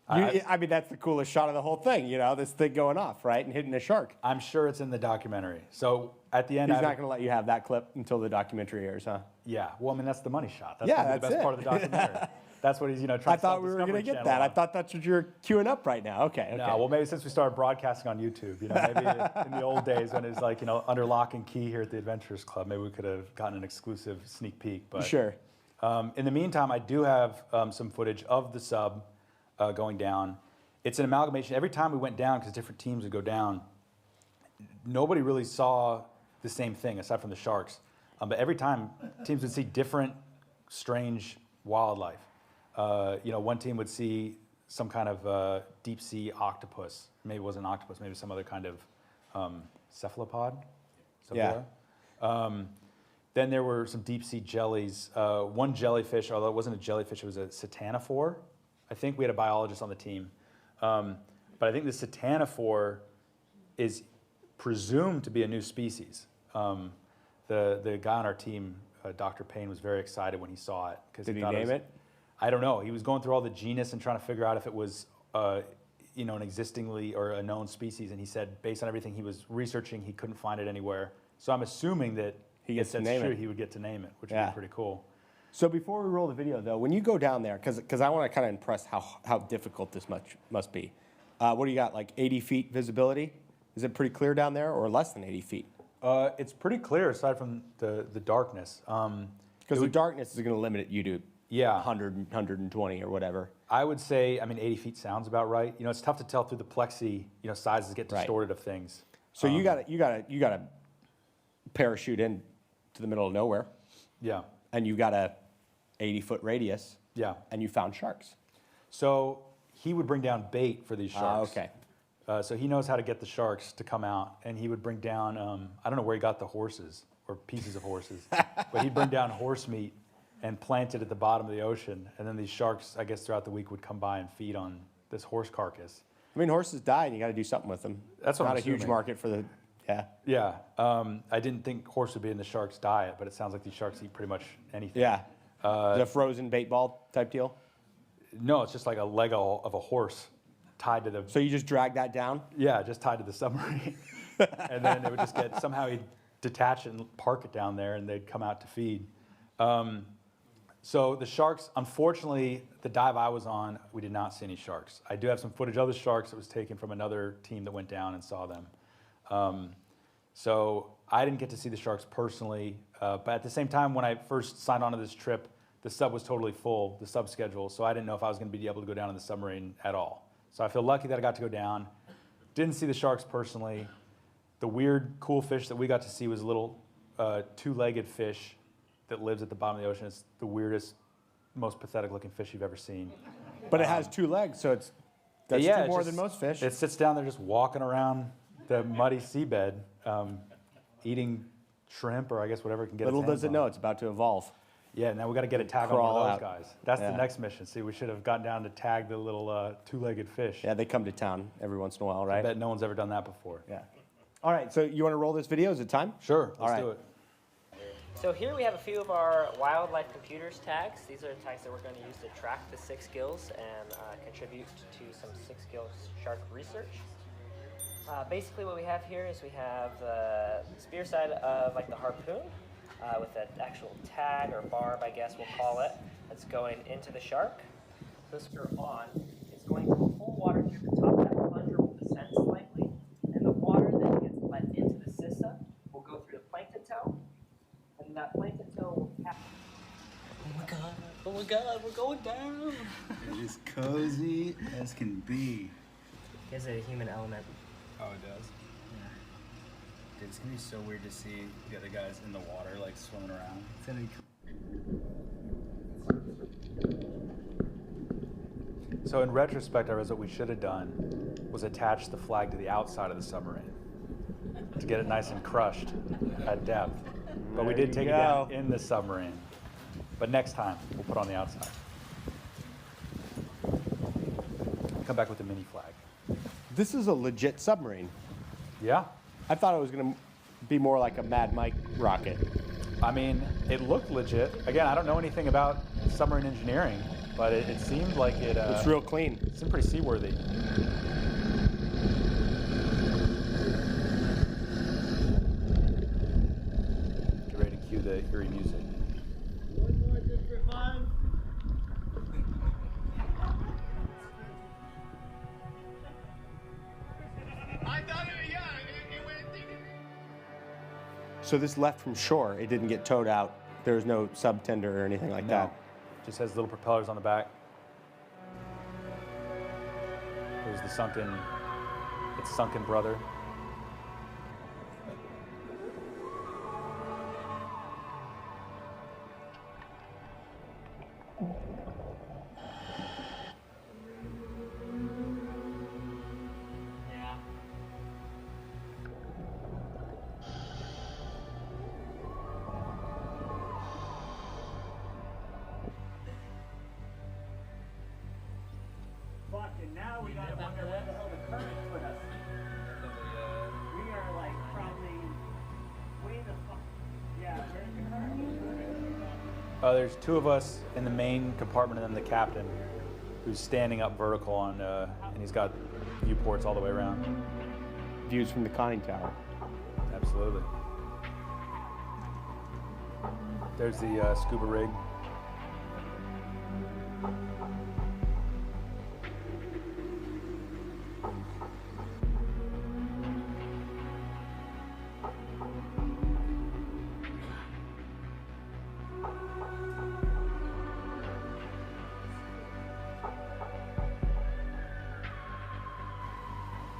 I mean, that's the coolest shot of the whole thing, this thing going off, right, and hitting a shark. I'm sure it's in the documentary. So at the end, He's not going to let you have that clip until the documentary airs, huh? Yeah, well, I mean, that's the money shot. That's Yeah, gonna be the that's best it. part of the documentary. That's what he's, trying to I sell thought we were going to Discovery get Channel that. I on. thought that's what you're queuing up right now. Okay. No, well, maybe since we started broadcasting on YouTube, maybe in the old days when it was like, under lock and key here at the Adventurers Club, maybe we could have gotten an exclusive sneak peek. But Sure. In the meantime, I do have some footage of the sub going down. It's an amalgamation. Every time we went down, because different teams would go down, nobody really saw the same thing aside from the sharks. But every time, teams would see different, strange wildlife. One team would see some kind of deep sea octopus. Maybe it wasn't an octopus, maybe some other kind of cephalopod. Yeah. Then there were some deep sea jellies. One jellyfish, although it wasn't a jellyfish, it was a satanophore. I think we had a biologist on the team. But I think the satanophore is presumed to be a new species. The guy on our team, Dr. Payne, was very excited when he saw it. Did he name it? I don't know. He was going through all the genus and trying to figure out if it was an existingly or a known species. And he said, based on everything he was researching, he couldn't find it anywhere. So I'm assuming that He gets to if name that's true, it. he would get to name it, which would Yeah. be pretty cool. So before we roll the video, though, when you go down there, because I want to kind of impress how difficult this must be. What do you got, like 80 feet visibility? Is it pretty clear down there, or less than 80 feet? It's pretty clear aside from the darkness. Because the darkness is going to limit you to 100, 120 or whatever. I would say, 80 feet sounds about right. It's tough to tell through the plexi. Sizes get distorted of things. So you got to parachute in to the middle of nowhere, Yeah. and you got a 80-foot radius, Yeah. and you found sharks. So he would bring down bait for these sharks. Okay. So he knows how to get the sharks to come out, and he would bring down, I don't know where he got the horses or pieces of horses, but he'd bring down horse meat and plant it at the bottom of the ocean, and then these sharks, I guess throughout the week, would come by and feed on this horse carcass. I mean, horses die, and you got to do something with them. That's what Not I'm a huge assuming. market for the, yeah. Yeah, I didn't think horse would be in the shark's diet, but it sounds like these sharks eat pretty much anything. Yeah. The frozen bait ball type deal. No, it's just like a leg of a horse tied to the, So you just drag that down? yeah, just tied to the submarine. And then it would just get, somehow he'd detach it and park it down there and they'd come out to feed. So the sharks, unfortunately, the dive I was on, we did not see any sharks. I do have some footage of the sharks that was taken from another team that went down and saw them. So I didn't get to see the sharks personally, but at the same time, when I first signed on to this trip, the sub was totally full, the sub schedule, so I didn't know if I was going to be able to go down in the submarine at all. So I feel lucky that I got to go down. Didn't see the sharks personally. The weird, cool fish that we got to see was a little two-legged fish that lives at the bottom of the ocean. It's the weirdest, most pathetic-looking fish you've ever seen. But it has 2 legs, so that's Yeah, two it more just- than most fish. It sits down there just walking around the muddy seabed, eating shrimp or I guess whatever it can get. Little its does hands it know on. it's about to evolve. Yeah, now we got to get a tag on Crawl one of out. those guys. That's Yeah. the next mission. See, we should have gotten down to tag the little two-legged fish. Yeah, they come to town every once in a while, I right? bet no one's ever done that before. Yeah. All right, so you want to roll this video? Is it time? Sure, All let's right. do it. So here we have a few of our wildlife computers tags. These are the tags that we're going to use to track the sixgills and contribute to some sixgill shark research. Basically what we have here is we have the spear side of like the harpoon with an actual tag or barb, I guess we'll call it, that's going into the shark. So this spear on, it's going to pull water through the top. That plunger will descend slightly, and the water then gets let into the sissa, will go through the plankton toe, and that plankton toe will catch. Oh my god, we're going down! It is cozy as can be. Gives it a human element. Oh, it does? Yeah. Dude, it's gonna be so weird to see the other guys in the water, like, swimming around. It's gonna be So in retrospect, I realized what we should have done was attach the flag to the outside of the submarine to get it nice and crushed at depth. But we There did you take it go. down in the submarine. But next time, we'll put it on the outside. Come back with the mini flag. This is a legit submarine. Yeah. I thought it was going to be more like a Mad Mike rocket. I mean, it looked legit. Again, I don't know anything about submarine engineering, but it seemed like it It's real clean. seemed pretty seaworthy. Get ready to cue the eerie music. So this left from shore, it didn't get towed out. There was no sub tender or anything like that. Just has little propellers on the back. There's its sunken brother. Yeah. Fucking now we gotta wonder where the hell the current put us. We are like probably way the fuck. Yeah, where's the current? There's 2 of us in the main compartment and then the captain, who's standing up vertical on, and he's got viewports all the way around. Views from the conning tower. Absolutely. There's the scuba rig.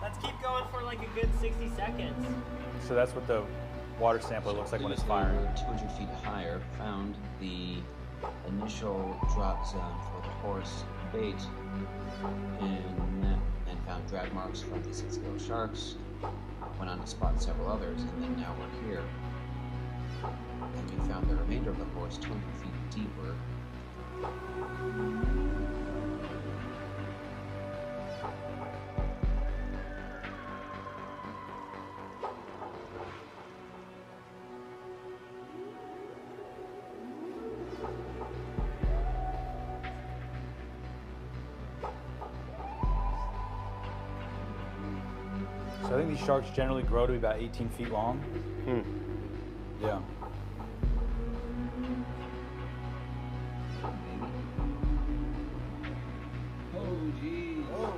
Let's keep going for like a good 60 seconds. So that's what the water sampler looks like when it's firing. 200 feet higher, found the initial drop zone for the horse bait and found drag marks from the sixgill sharks. Went on to spot several others, and then now we're here. And we found the remainder of the horse 200 feet deeper. these sharks generally grow to be about 18 feet long. Yeah. Oh, geez. Oh,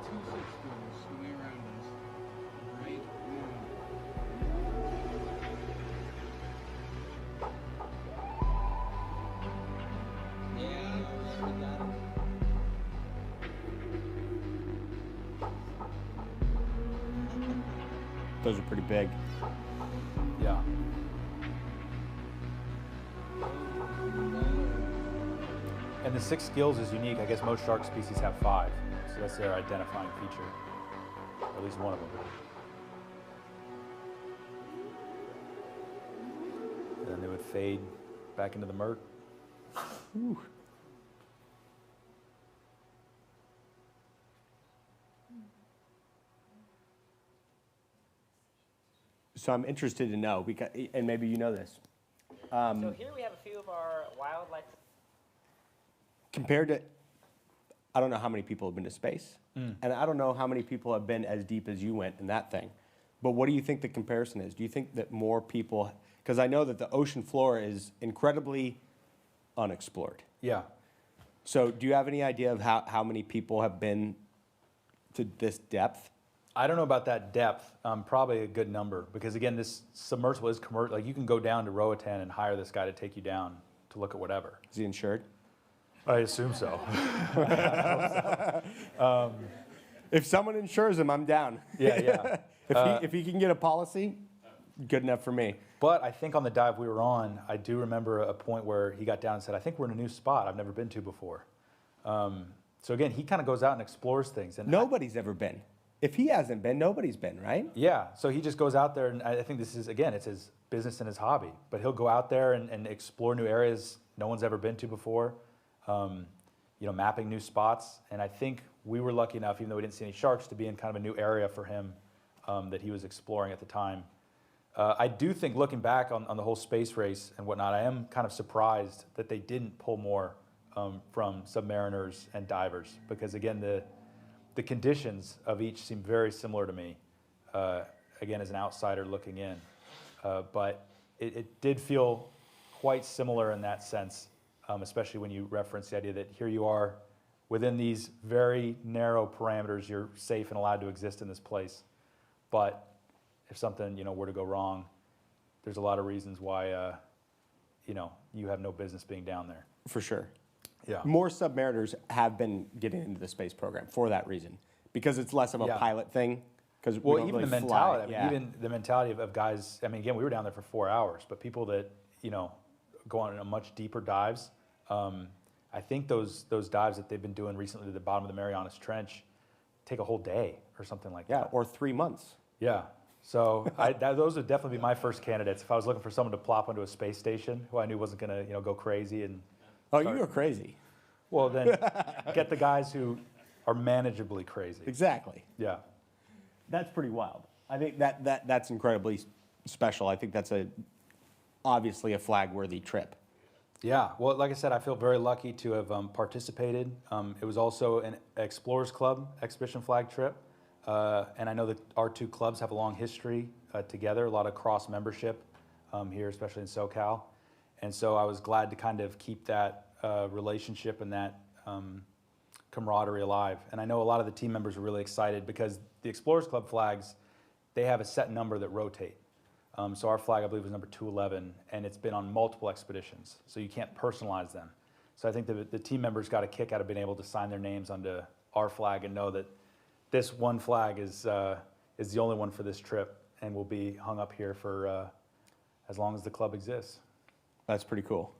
two sixgills swimming around us. Right Those are pretty big. Yeah. And the 6 gills is unique. I guess most shark species have 5. So that's their identifying feature. Or at least one of them. And then they would fade back into the murk. Ooh. So I'm interested to know, because, and maybe you know this. So here we have a few of our wildlife. Compared to, I don't know how many people have been to space, and I don't know how many people have been as deep as you went in that thing. But what do you think the comparison is? Do you think that more people, because I know that the ocean floor is incredibly unexplored. Yeah. So do you have any idea of how many people have been to this depth? I don't know about that depth. Probably a good number, because again, this submersible is commercial. Like, you can go down to Roatan and hire this guy to take you down to look at whatever. Is he insured? I assume so. If someone insures him, I'm down. Yeah. If he can get a policy, good enough for me. But I think on the dive we were on, I do remember a point where he got down and said, I think we're in a new spot I've never been to before. So again, he kind of goes out and explores things. And Nobody's ever been. If he hasn't been, nobody's been, right? Yeah, so he just goes out there, and I think this is, again, it's his business and his hobby. But he'll go out there and explore new areas no one's ever been to before, mapping new spots. And I think we were lucky enough, even though we didn't see any sharks, to be in kind of a new area for him that he was exploring at the time. I do think, looking back on the whole space race and whatnot, I am kind of surprised that they didn't pull more from submariners and divers, because again, the conditions of each seem very similar to me, again, as an outsider looking in. But it did feel quite similar in that sense, especially when you reference the idea that here you are within these very narrow parameters, you're safe and allowed to exist in this place. But if something were to go wrong, there's a lot of reasons why you have no business being down there. For sure. Yeah. More submariners have been getting into the space program for that reason, because it's less of a pilot thing. Because Well, even the mentality. Fly. Even the mentality of guys. I mean, again, we were down there for 4 hours, but people that go on a much deeper dives. I think those dives that they've been doing recently to the bottom of the Marianas Trench take a whole day or something like that. Or 3 months. Yeah. So those would definitely be my first candidates if I was looking for someone to plop onto a space station who I knew wasn't going to go crazy and. Oh, you go crazy. Well, then get the guys who are manageably crazy. Exactly. Yeah. That's pretty wild. I think that's incredibly special. I think that's obviously a flag-worthy trip. Yeah. Well, like I said, I feel very lucky to have participated. It was also an Explorers Club expedition flag trip. And I know that our two clubs have a long history together, a lot of cross-membership here, especially in SoCal. And so I was glad to kind of keep that relationship and that camaraderie alive. And I know a lot of the team members were really excited because the Explorers Club flags, they have a set number that rotate. So our flag, I believe, was number 211, and it's been on multiple expeditions, so you can't personalize them. So I think the team members got a kick out of being able to sign their names onto our flag and know that this one flag is the only one for this trip and will be hung up here for as long as the club exists. That's pretty cool.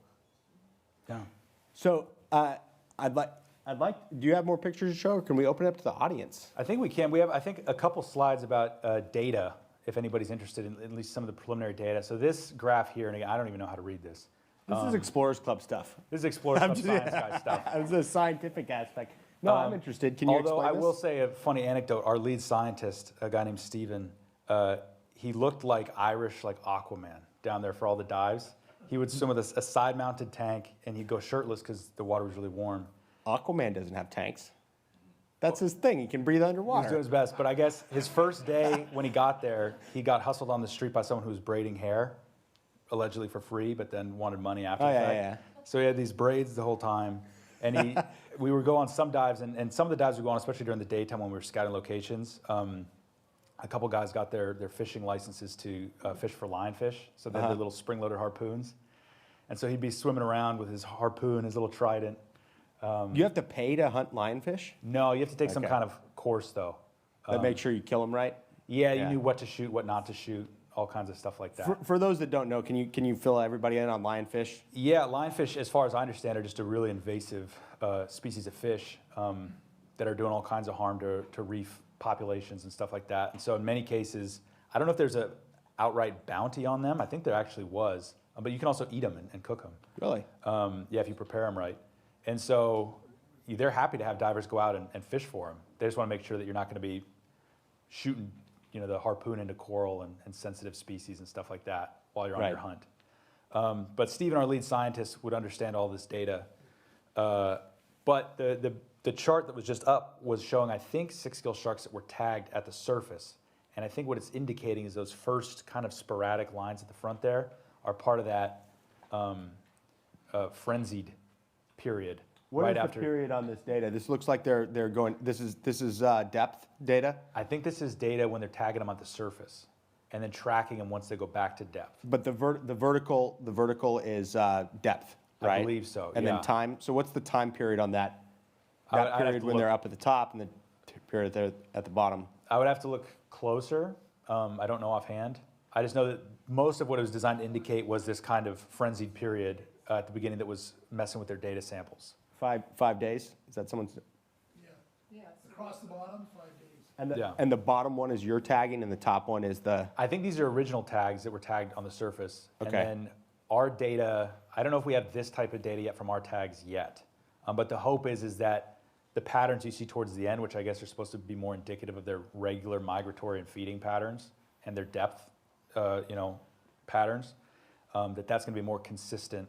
Yeah. So I'd like. Do you have more pictures to show, or can we open it up to the audience? I think we can. We have, I think, a couple slides about data, if anybody's interested in at least some of the preliminary data. So this graph here, and again, I don't even know how to read this. This is Explorers Club stuff. This is Explorers Club science guy stuff. It's a scientific aspect. No, I'm interested. Can you explain this? Although I will say a funny anecdote. Our lead scientist, a guy named Steven, he looked like Irish, like Aquaman down there for all the dives. He would swim with a side-mounted tank, and he'd go shirtless because the water was really warm. Aquaman doesn't have tanks. That's his thing. He can breathe He was underwater. doing his best, but I guess his first day when he got there, he got hustled on the street by someone who was braiding hair, allegedly for free, but then wanted money after Oh, the yeah, fact. yeah. So he had these braids the whole time, and we would go on some dives, and some of the dives we go on, especially during the daytime when we were scouting locations. A couple guys got their fishing licenses to fish for lionfish, so they had the little spring-loaded harpoons, and so he'd be swimming around with his harpoon, his little trident. You have to pay to hunt lionfish? No, you have to take some Okay. kind of course though. That make sure you kill them right? Yeah, you Yeah. knew what to shoot, what not to shoot, all kinds of stuff like that. For those that don't know, can you fill everybody in on lionfish? Yeah, lionfish, as far as I understand, are just a really invasive species of fish that are doing all kinds of harm to reef populations and stuff like that. And so in many cases, I don't know if there's a outright bounty on them. I think there actually was, but you can also eat them and cook them. Really? Yeah, if you prepare them right. And so they're happy to have divers go out and fish for them. They just want to make sure that you're not going to be shooting, the harpoon into coral and sensitive species and stuff like that while you're on your hunt. But Steven, our lead scientist, would understand all this data. But the chart that was just up was showing, I think, six-gill sharks that were tagged at the surface. And I think what it's indicating is those first kind of sporadic lines at the front there are part of that frenzied period. What right is after the period on this data? This looks like they're going. This is depth data, I think this is data when they're tagging them at the surface, and then tracking them once they go back to depth. but the vertical is depth, right? I believe so. And yeah. then time. So what's the time period on that? I'd That have period to when look. they're up at the top and the period there at the bottom. I would have to look closer. I don't know offhand. I just know that most of what it was designed to indicate was this kind of frenzied period at the beginning that was messing with their data samples. 5 days. Is that someone's? Yeah, across the bottom, 5 days. And the, Yeah. and the bottom one is your tagging, and the top one is the. I think these are original tags that were tagged on the surface. Okay. And then our data, I don't know if we have this type of data yet from our tags yet, but the hope is that the patterns you see towards the end, which I guess are supposed to be more indicative of their regular migratory and feeding patterns and their depth, patterns, that's going to be a more consistent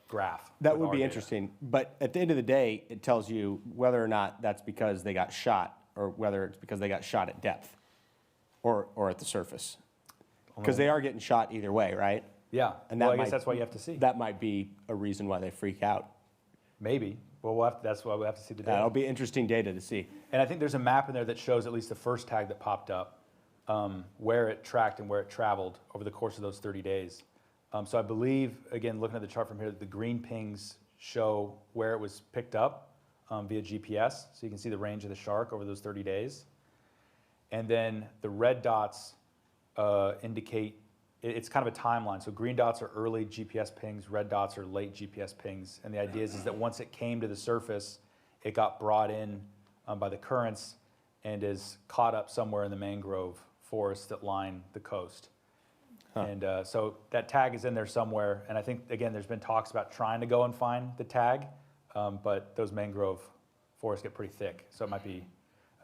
graph. That with would our be data. interesting. But at the end of the day, it tells you whether or not that's because they got shot or whether it's because they got shot at depth or at the surface. Because they are getting shot either way, right? Yeah. And Well, that I guess might- that's why you have to see. That might be a reason why they freak out. Maybe. Well, that's why we have to see the data. That'll be interesting data to see. And I think there's a map in there that shows at least the first tag that popped up, where it tracked and where it traveled over the course of those 30 days. So I believe, again, looking at the chart from here, that the green pings show where it was picked up via GPS. So you can see the range of the shark over those 30 days. And then the red dots indicate, it's kind of a timeline. So green dots are early GPS pings, red dots are late GPS pings. And the idea is that once it came to the surface, it got brought in by the currents and is caught up somewhere in the mangrove forests that line the coast. And so that tag is in there somewhere. And I think, again, there's been talks about trying to go and find the tag, but those mangrove forests get pretty thick. So it might be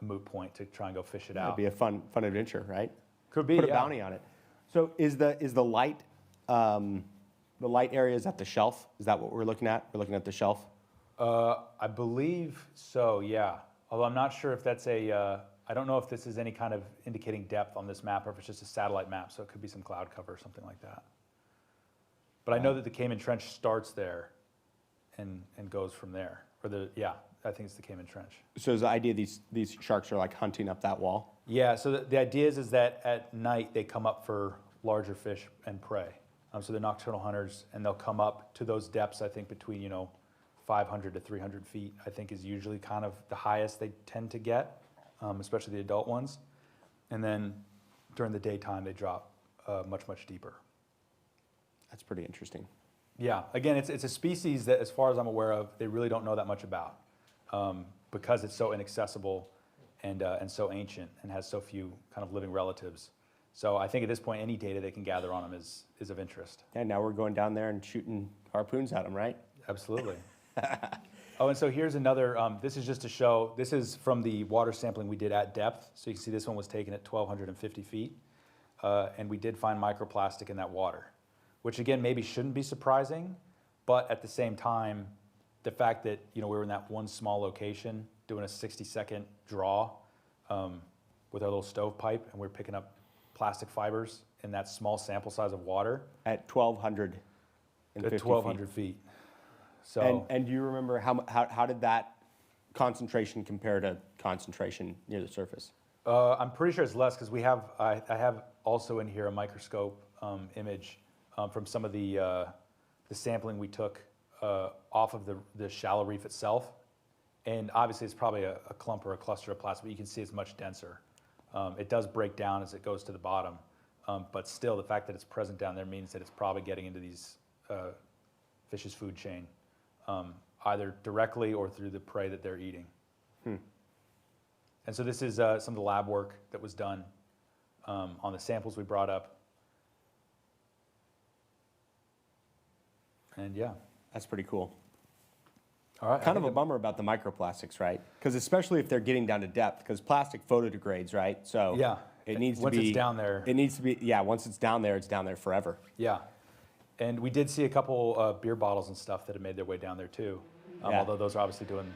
a moot point to try and go fish it That'd out. be a fun adventure, right? Could be, Put a yeah. bounty on it. So is the light areas at the shelf? Is that what we're looking at? We're looking at the shelf. I believe so, yeah. Although I'm not sure if that's I don't know if this is any kind of indicating depth on this map or if it's just a satellite map, so it could be some cloud cover or something like that. But I know that the Cayman Trench starts there and goes from there. I think it's the Cayman Trench. So is the idea these sharks are like hunting up that wall? Yeah, so the idea is that at night they come up for larger fish and prey. So they're nocturnal hunters, and they'll come up to those depths, I think, between 500 to 300 feet, I think is usually kind of the highest they tend to get, especially the adult ones. And then during the daytime, they drop much, much deeper. That's pretty interesting. Yeah, again, it's a species that, as far as I'm aware of, they really don't know that much about because it's so inaccessible and so ancient and has so few kind of living relatives. So I think at this point, any data they can gather on them is of interest. And now we're going down there and shooting harpoons at them, right? Absolutely. Oh, and so here's another, this is just to show, this is from the water sampling we did at depth. So you can see this one was taken at 1,250 feet. And we did find microplastic in that water. which again maybe shouldn't be surprising, but at the same time, the fact that we were in that one small location doing a 60-second draw with our little stovepipe, and we were picking up plastic fibers in that small sample size of water At 1,250 at 1,200 feet. So And do you remember how did that concentration compare to concentration near the surface? I'm pretty sure it's less because I have also in here a microscope image from some of the sampling we took off of the shallow reef itself. And obviously it's probably a clump or a cluster of plastic, but you can see it's much denser. It does break down as it goes to the bottom, but still the fact that it's present down there means that it's probably getting into these fish's food chain, either directly or through the prey that they're eating. And so this is some of the lab work that was done on the samples we brought up. And yeah. That's pretty cool. All right. Kind of a bummer about the microplastics, right? Because especially if they're getting down to depth, because plastic photodegrades, right? So Yeah. it needs to Once be it's down there. It needs to be, yeah. Once it's down there forever. Yeah. And we did see a couple beer bottles and stuff that had made their way down there too. Yeah. Although those are obviously doing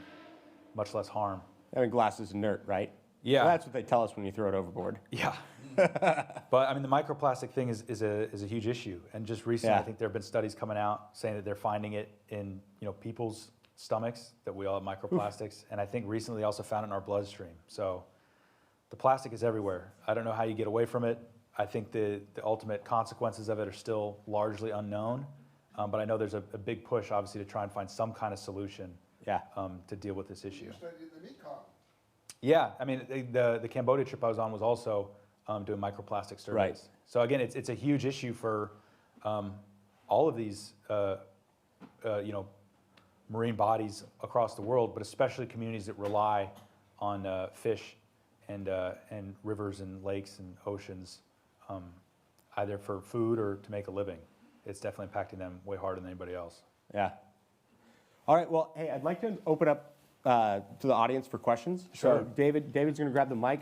much less harm. I mean, glass is inert, right? Yeah. Well, that's what they tell us when you throw it overboard. Yeah. But I mean, the microplastic thing is a huge issue. And just recently, Yeah. I think there have been studies coming out saying that they're finding it in people's stomachs, that we all have microplastics. And I think recently they also found it in our bloodstream. So the plastic is everywhere. I don't know how you get away from it. I think the ultimate consequences of it are still largely unknown. But I know there's a big push, obviously, to try and find some kind of solution Yeah. to deal with this issue. You studied the Mekong. Yeah, I mean, the Cambodia trip I was on was also doing microplastic surveys. Right. So again, it's a huge issue for all of these, marine bodies across the world, but especially communities that rely on fish and rivers and lakes and oceans, either for food or to make a living. It's definitely impacting them way harder than anybody else. Yeah. All right. Well, hey, I'd like to open up to the audience for questions. Sure. So David's going to grab the mic.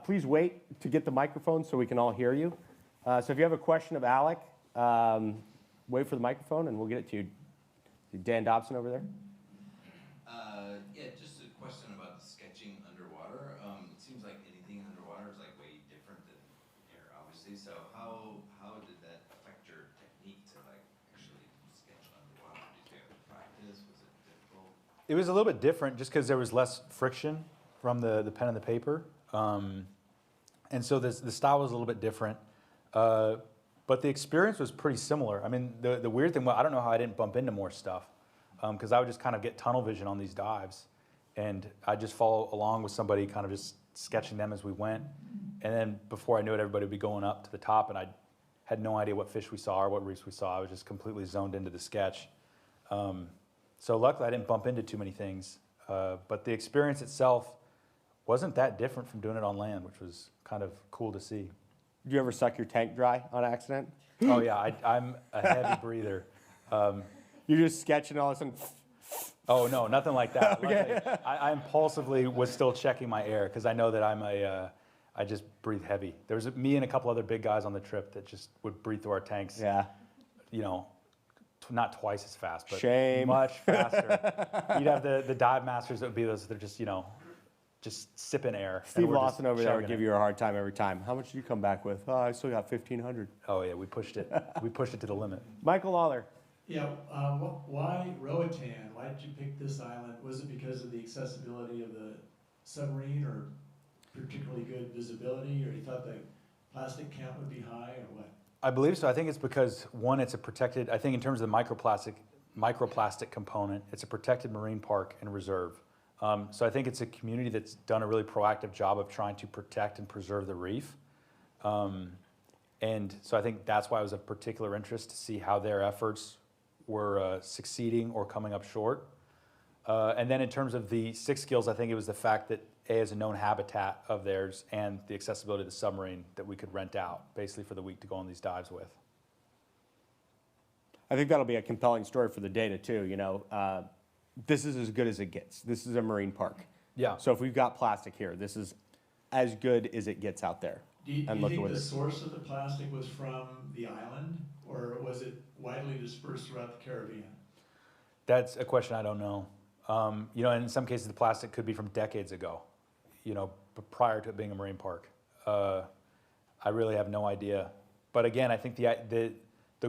Please wait to get the microphone so we can all hear you. So if you have a question of Alec, wait for the microphone and we'll get it to you. Dan Dobson over there. Yeah, just a question about the sketching underwater. It seems like anything underwater is like way different than air, obviously. So how did that affect your technique to like actually sketch underwater? Did you have to practice? Was it difficult? It was a little bit different just because there was less friction from the pen and the paper. And so the style was a little bit different. But the experience was pretty similar. I mean, the weird thing, I don't know how I didn't bump into more stuff, because I would just kind of get tunnel vision on these dives, and I'd just follow along with somebody kind of just sketching them as we went. And then before I knew it, everybody would be going up to the top, and I had no idea what fish we saw or what reefs we saw. I was just completely zoned into the sketch. So luckily I didn't bump into too many things, but the experience itself wasn't that different from doing it on land, which was kind of cool to see. Did you ever suck your tank dry on accident? Oh yeah, I'm a heavy breather. You're just sketching all of a sudden. Oh no, nothing like that. Okay. Luckily, I impulsively was still checking my air because I know that I just breathe heavy. There was me and a couple other big guys on the trip that just would breathe through our tanks. Yeah. Not twice as fast, but Shame. much faster. You'd have the dive masters that would be those that are just sipping air. Steve Lawson over there would give you a hard time every time. How much did you come back with? Oh, I still got 1,500. Oh yeah, we pushed it. We pushed it to the limit. Michael Lawler. Yeah, why Roatan? Why did you pick this island? Was it because of the accessibility of the submarine or particularly good visibility, or you thought the plastic count would be high, or what? I believe so. I think it's because, one, it's a protected, I think in terms of the microplastic component, it's a protected marine park and reserve. So I think it's a community that's done a really proactive job of trying to protect and preserve the reef. And so I think that's why it was of particular interest to see how their efforts were succeeding or coming up short. And then in terms of the sixgills, I think it was the fact that A, is a known habitat of theirs, and the accessibility of the submarine that we could rent out basically for the week to go on these dives with. I think that'll be a compelling story for the data too. This is as good as it gets. This is a marine park. Yeah. So if we've got plastic here, this is as good as it gets out there. Do you And think look the at source of the plastic was from the island? or was it widely dispersed throughout the Caribbean? That's a question I don't know. You know, and in some cases the plastic could be from decades ago, you know, prior to it being a marine park. I really have no idea. But again, I think the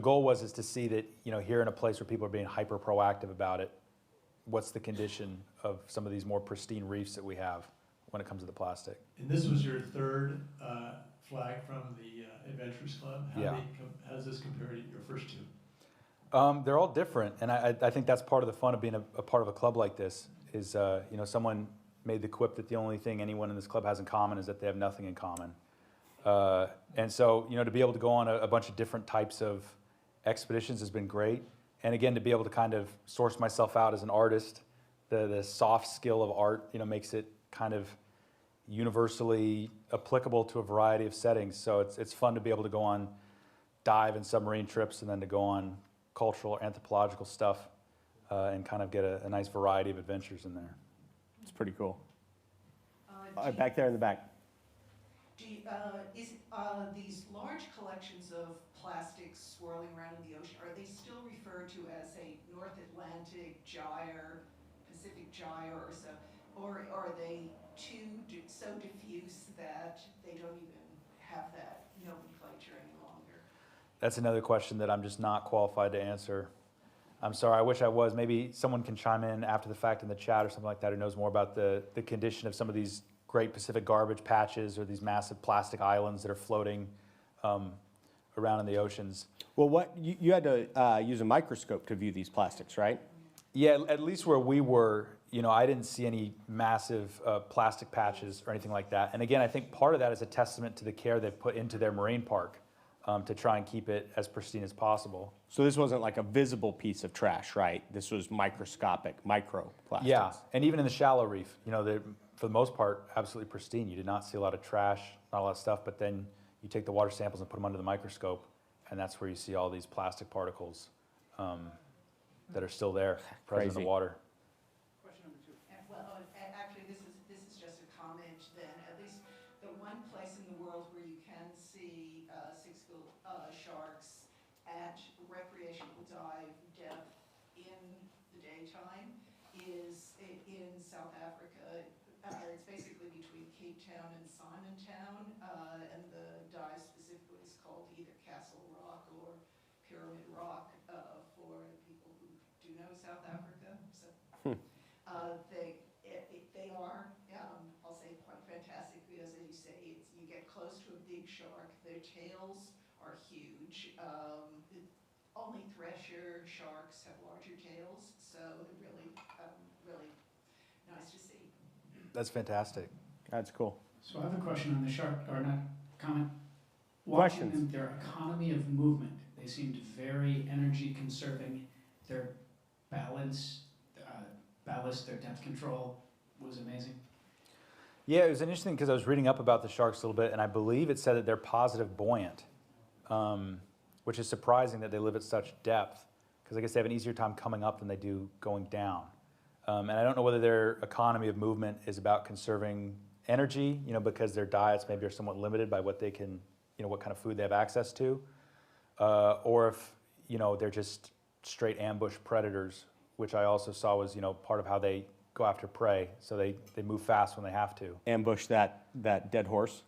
goal is to see that, you know, here in a place where people are being hyper proactive about it, what's the condition of some of these more pristine reefs that we have when it comes to the plastic. And this was your third flag from the Adventurers Club. How does this compare to your first two? They're all different, and I think that's part of the fun of being a part of a club like this is, you know, someone made the quip that the only thing anyone in this club has in common is that they have nothing in common. And so, you know, to be able to go on a bunch of different types of expeditions has been great. And again, to be able to kind of source myself out as an artist, the soft skill of art, you know, makes it kind of universally applicable to a variety of settings. So it's fun to be able to go on dive and submarine trips and then to go on cultural or anthropological stuff and kind of get a nice variety of adventures in there. It's pretty cool. Back there in the back. These large collections of plastics swirling around in the ocean, are they still referred to as a North Atlantic gyre, Pacific gyre, or so, or are they so diffuse that they don't even have that nomenclature any longer? That's another question that I'm just not qualified to answer. I'm sorry, I wish I was. Maybe someone can chime in after the fact in the chat or something like that who knows more about the condition of some of these great Pacific garbage patches or these massive plastic islands that are floating around in the oceans. Well, you had to use a microscope to view these plastics, right? Yeah, at least where we were, you know, I didn't see any massive plastic patches or anything like that. And again, I think part of that is a testament to the care they've put into their marine park to try and keep it as pristine as possible. So this wasn't like a visible piece of trash, right? This was microscopic, microplastics. Yeah, and even in the shallow reef, you know, they're, for the most part, absolutely pristine. You did not see a lot of trash, not a lot of stuff, but then you take the water samples and put them under the microscope, and that's where you see all these plastic particles that are still there, present in the water. Question number two. Well, actually, this is just a comment then. At least the one place in the world where you can see sixgill sharks at recreational dive depth in the daytime is in South Africa. It's basically between Cape Town and Simontown, and the dive specifically is called either Castle Rock or Pyramid Rock for people who do know South Africa. So they are, I'll say, quite fantastic because, as you say, you get close to a big shark. Their tails are huge. Only thresher sharks have larger tails, so they're really, really nice to see. That's fantastic. That's cool. So I have a question on the shark, or not comment. Questions? Watching them, their economy of movement, they seemed very energy conserving. Their balance, ballast, their depth control was amazing. Yeah, it was interesting because I was reading up about the sharks a little bit, and I believe it said that they're positive buoyant, which is surprising that they live at such depth, because I guess they have an easier time coming up than they do going down. And I don't know whether their economy of movement is about conserving energy, you know, because their diets maybe are somewhat limited by what they can, you know, what kind of food they have access to, or if, you know, they're just straight ambush predators, which I also saw was, you know, part of how they go after prey. So they move fast when they have to. Ambush that dead horse.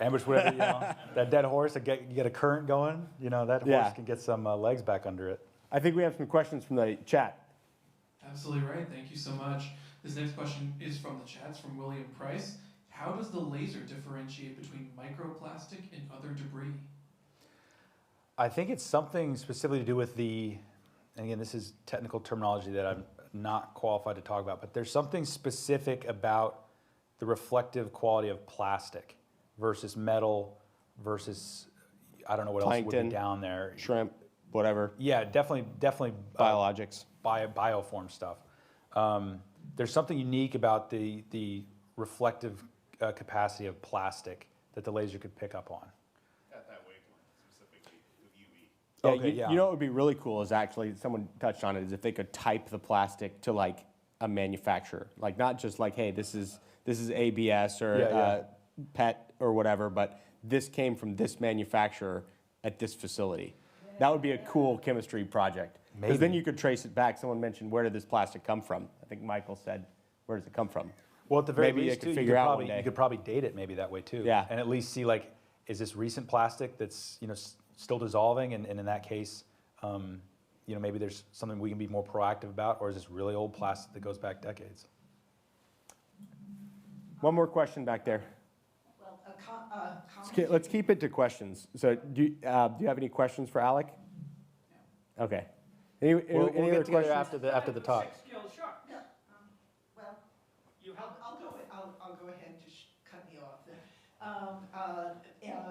Ambush whatever, you know, that dead horse, you get a current going, you know, that horse can get some legs back under it. I think we have some questions from the chat. Absolutely right. Thank you so much. This next question is from the chats from William Price. How does the laser differentiate between microplastic and other debris? I think it's something specifically to do with and again, this is technical terminology that I'm not qualified to talk about, but there's something specific about the reflective quality of plastic versus metal versus, I don't know what else would be down there. Shrimp, whatever. Yeah, definitely. Biologics. Bioform stuff. There's something unique about the reflective capacity of plastic that the laser could pick up on. At that wavelength, specifically with UV. Yeah, you know what would be really cool is actually, someone touched on it, is if they could type the plastic to like a manufacturer. Like not just like, hey, this is ABS or PET or whatever, but this came from this manufacturer at this facility. That would be a cool chemistry project. Because then Maybe. you could trace it back. Someone mentioned, where did this plastic come from? I think Michael said, where does it come from? Well, at the very Maybe least, they too, could figure out one day. you could probably date it maybe that way too. Yeah. And at least see like, is this recent plastic that's still dissolving, and in that case, maybe there's something we can be more proactive about, or is this really old plastic that goes back decades? One more question back there. Well, Let's keep it to questions. So do you have any questions for Alec? No. Okay. Any We'll other get together questions? after the talk. Six-gill shark. Yeah, well, You help. I'll go ahead and just cut me off there.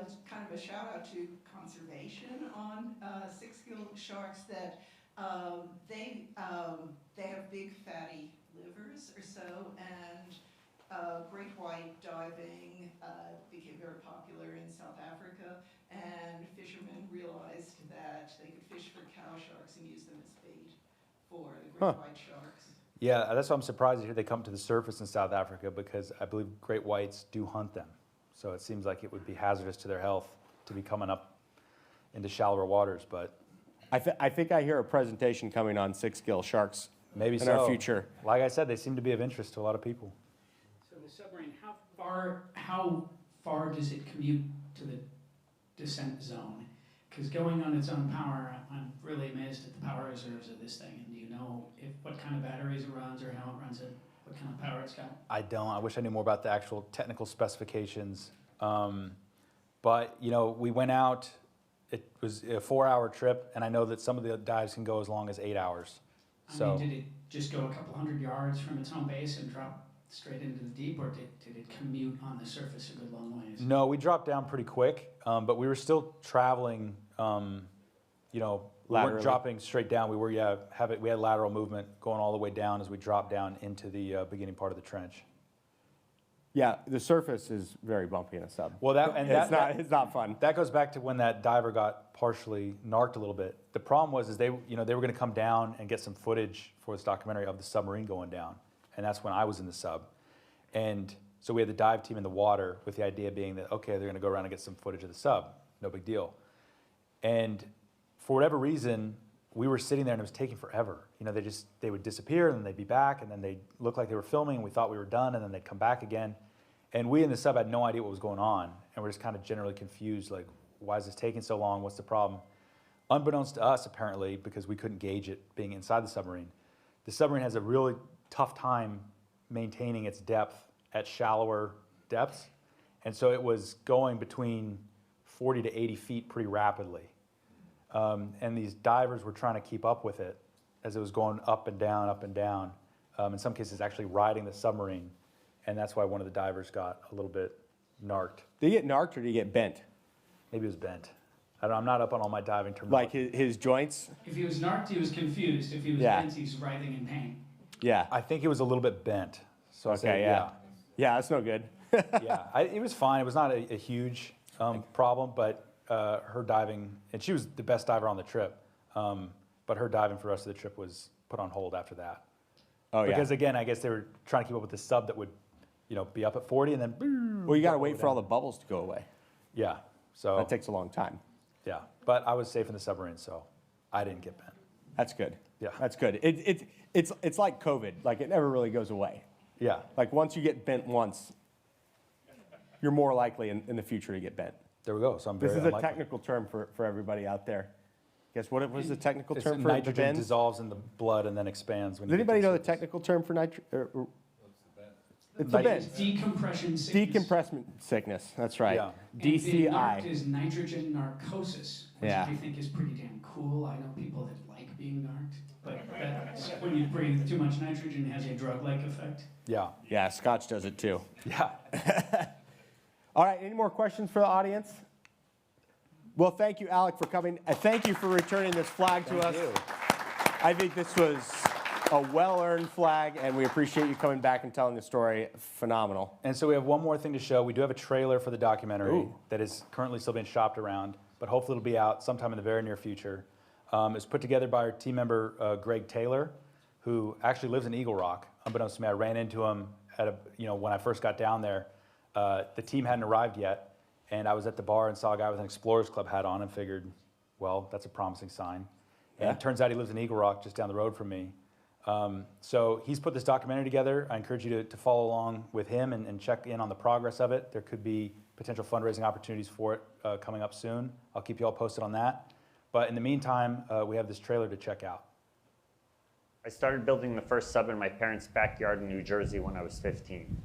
It's kind of a shout out to conservation on six-gill sharks that they have big fatty livers or so, and great white diving became very popular in South Africa, and fishermen realized that they could fish for cow sharks and use them as bait for the great white sharks. Yeah, that's why I'm surprised to hear they come to the surface in South Africa, because I believe great whites do hunt them. So it seems like it would be hazardous to their health to be coming up into shallower waters. But I think I hear a presentation coming on six-gill sharks maybe in so. our future. Like I said, they seem to be of interest to a lot of people. So the submarine, how far does it commute to the descent zone? Because going on its own power, I'm really amazed at the power reserves of this thing. And do you know what kind of batteries it runs, or how it runs it, what kind of power it's got? I don't. I wish I knew more about the actual technical specifications. But we went out. It was a 4-hour trip, and I know that some of the dives can go as long as 8 hours. I mean, did it just go a couple hundred yards from its home base and drop straight into the deep, or did it commute on the surface a good long ways? No, we dropped down pretty quick, but we were still traveling. We weren't dropping straight down. We had lateral movement going all the way down as we dropped down into the beginning part of the trench. Yeah, the surface is very bumpy in a sub. Well, it's not fun. That goes back to when that diver got partially narked a little bit. The problem was they were going to come down and get some footage for this documentary of the submarine going down, and that's when I was in the sub. And so we had the dive team in the water with the idea being that, okay, they're going to go around and get some footage of the sub. No big deal. And for whatever reason, we were sitting there and it was taking forever. They would disappear and then they'd be back, and then they'd look like they were filming and we thought we were done, and then they'd come back again. And we in the sub had no idea what was going on, and we're just kind of generally confused, like, why is this taking so long? What's the problem? Unbeknownst to us, apparently, because we couldn't gauge it being inside the submarine has a really tough time maintaining its depth at shallower depths. And so it was going between 40 to 80 feet pretty rapidly. And these divers were trying to keep up with it as it was going up and down, up and down. In some cases, actually riding the submarine. And that's why one of the divers got a little bit narked. Did he get narked or did he get bent? Maybe it was bent. I don't know, I'm not up on all my diving Like terminology. his joints? If he was narked, he was confused. If he was bent, he was writhing in pain. Yeah. I think it was a little bit bent. So Okay, I said, yeah. Yeah, that's no good. It was fine. It was not a huge problem, but her diving, and she was the best diver on the trip, but her diving for the rest of the trip was put on hold after that. Oh, yeah. Because again, I guess they were trying to keep up with the sub that would, be up at 40 and then. Well, you got to wait for all the bubbles to go away. Yeah, so. That takes a long time. Yeah, but I was safe in the submarine, so I didn't get bent. That's good. Yeah. That's good. It's like COVID. Like, it never really goes away. Yeah. Like, once you get bent once, you're more likely in the future to get bent. There we go. So I'm very This is unlikely. a technical term for everybody out there. Guess what was the technical It's term for the nitrogen bends? dissolves in the blood and then expands. When Does you get to anybody know the surface. technical term for nitrogen? It's the bend. Decompression sickness. Decompression sickness. That's right. Yeah. And being DCI. narked is nitrogen narcosis, which Yeah. I think is pretty damn cool. I know people that like being narked, but that's when you breathe too much nitrogen, it has a drug-like effect. Yeah. Yeah, Scotch does it too. Yeah. All right, any more questions for the audience? Well, thank you, Alec, for coming. Thank you for returning this flag to us. you. I think this was a well-earned flag, and we appreciate you coming back and telling the story. Phenomenal. And so we have one more thing to show. We do have a trailer for the documentary Ooh. that is currently still being shopped around, but hopefully it'll be out sometime in the very near future. It's put together by our team member, Greg Taylor, who actually lives in Eagle Rock. Unbeknownst to me, I ran into him at when I first got down there. The team hadn't arrived yet, and I was at the bar and saw a guy with an Explorers Club hat on and figured, well, that's a promising sign. Yeah. And it turns out he lives in Eagle Rock, just down the road from me. So he's put this documentary together. I encourage you to follow along with him and check in on the progress of it. There could be potential fundraising opportunities for it coming up soon. I'll keep you all posted on that. But in the meantime, we have this trailer to check out. I started building the first sub in my parents' backyard in New Jersey when I was 15.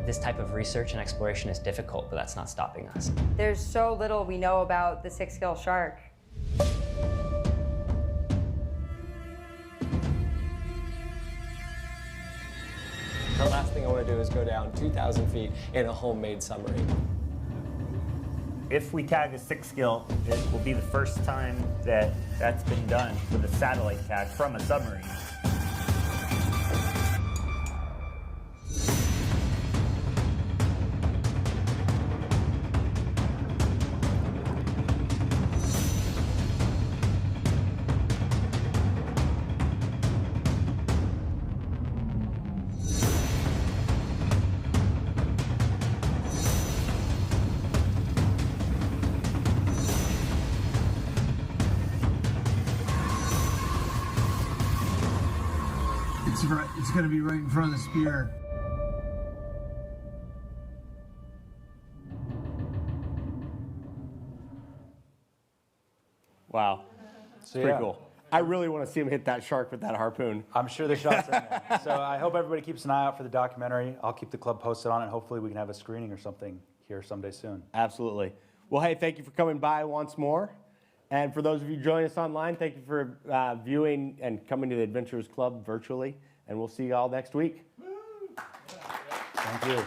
This type of research and exploration is difficult, but that's not stopping us. There's so little we know about the sixgill shark. The last thing I want to do is go down 2,000 feet in a homemade submarine. If we tag a sixgill, it will be the first time that that's been done with a satellite tag from a submarine. It's going to be right in front of the spear. Wow. It's pretty cool. I really want to see him hit that shark with that harpoon. I'm sure the shot's in there. So I hope everybody keeps an eye out for the documentary. I'll keep the club posted on it, and hopefully we can have a screening or something here someday soon. Absolutely. Well, hey, thank you for coming by once more. And for those of you joining us online, thank you for viewing and coming to the Adventurers Club virtually. And we'll see you all next week. Thank you.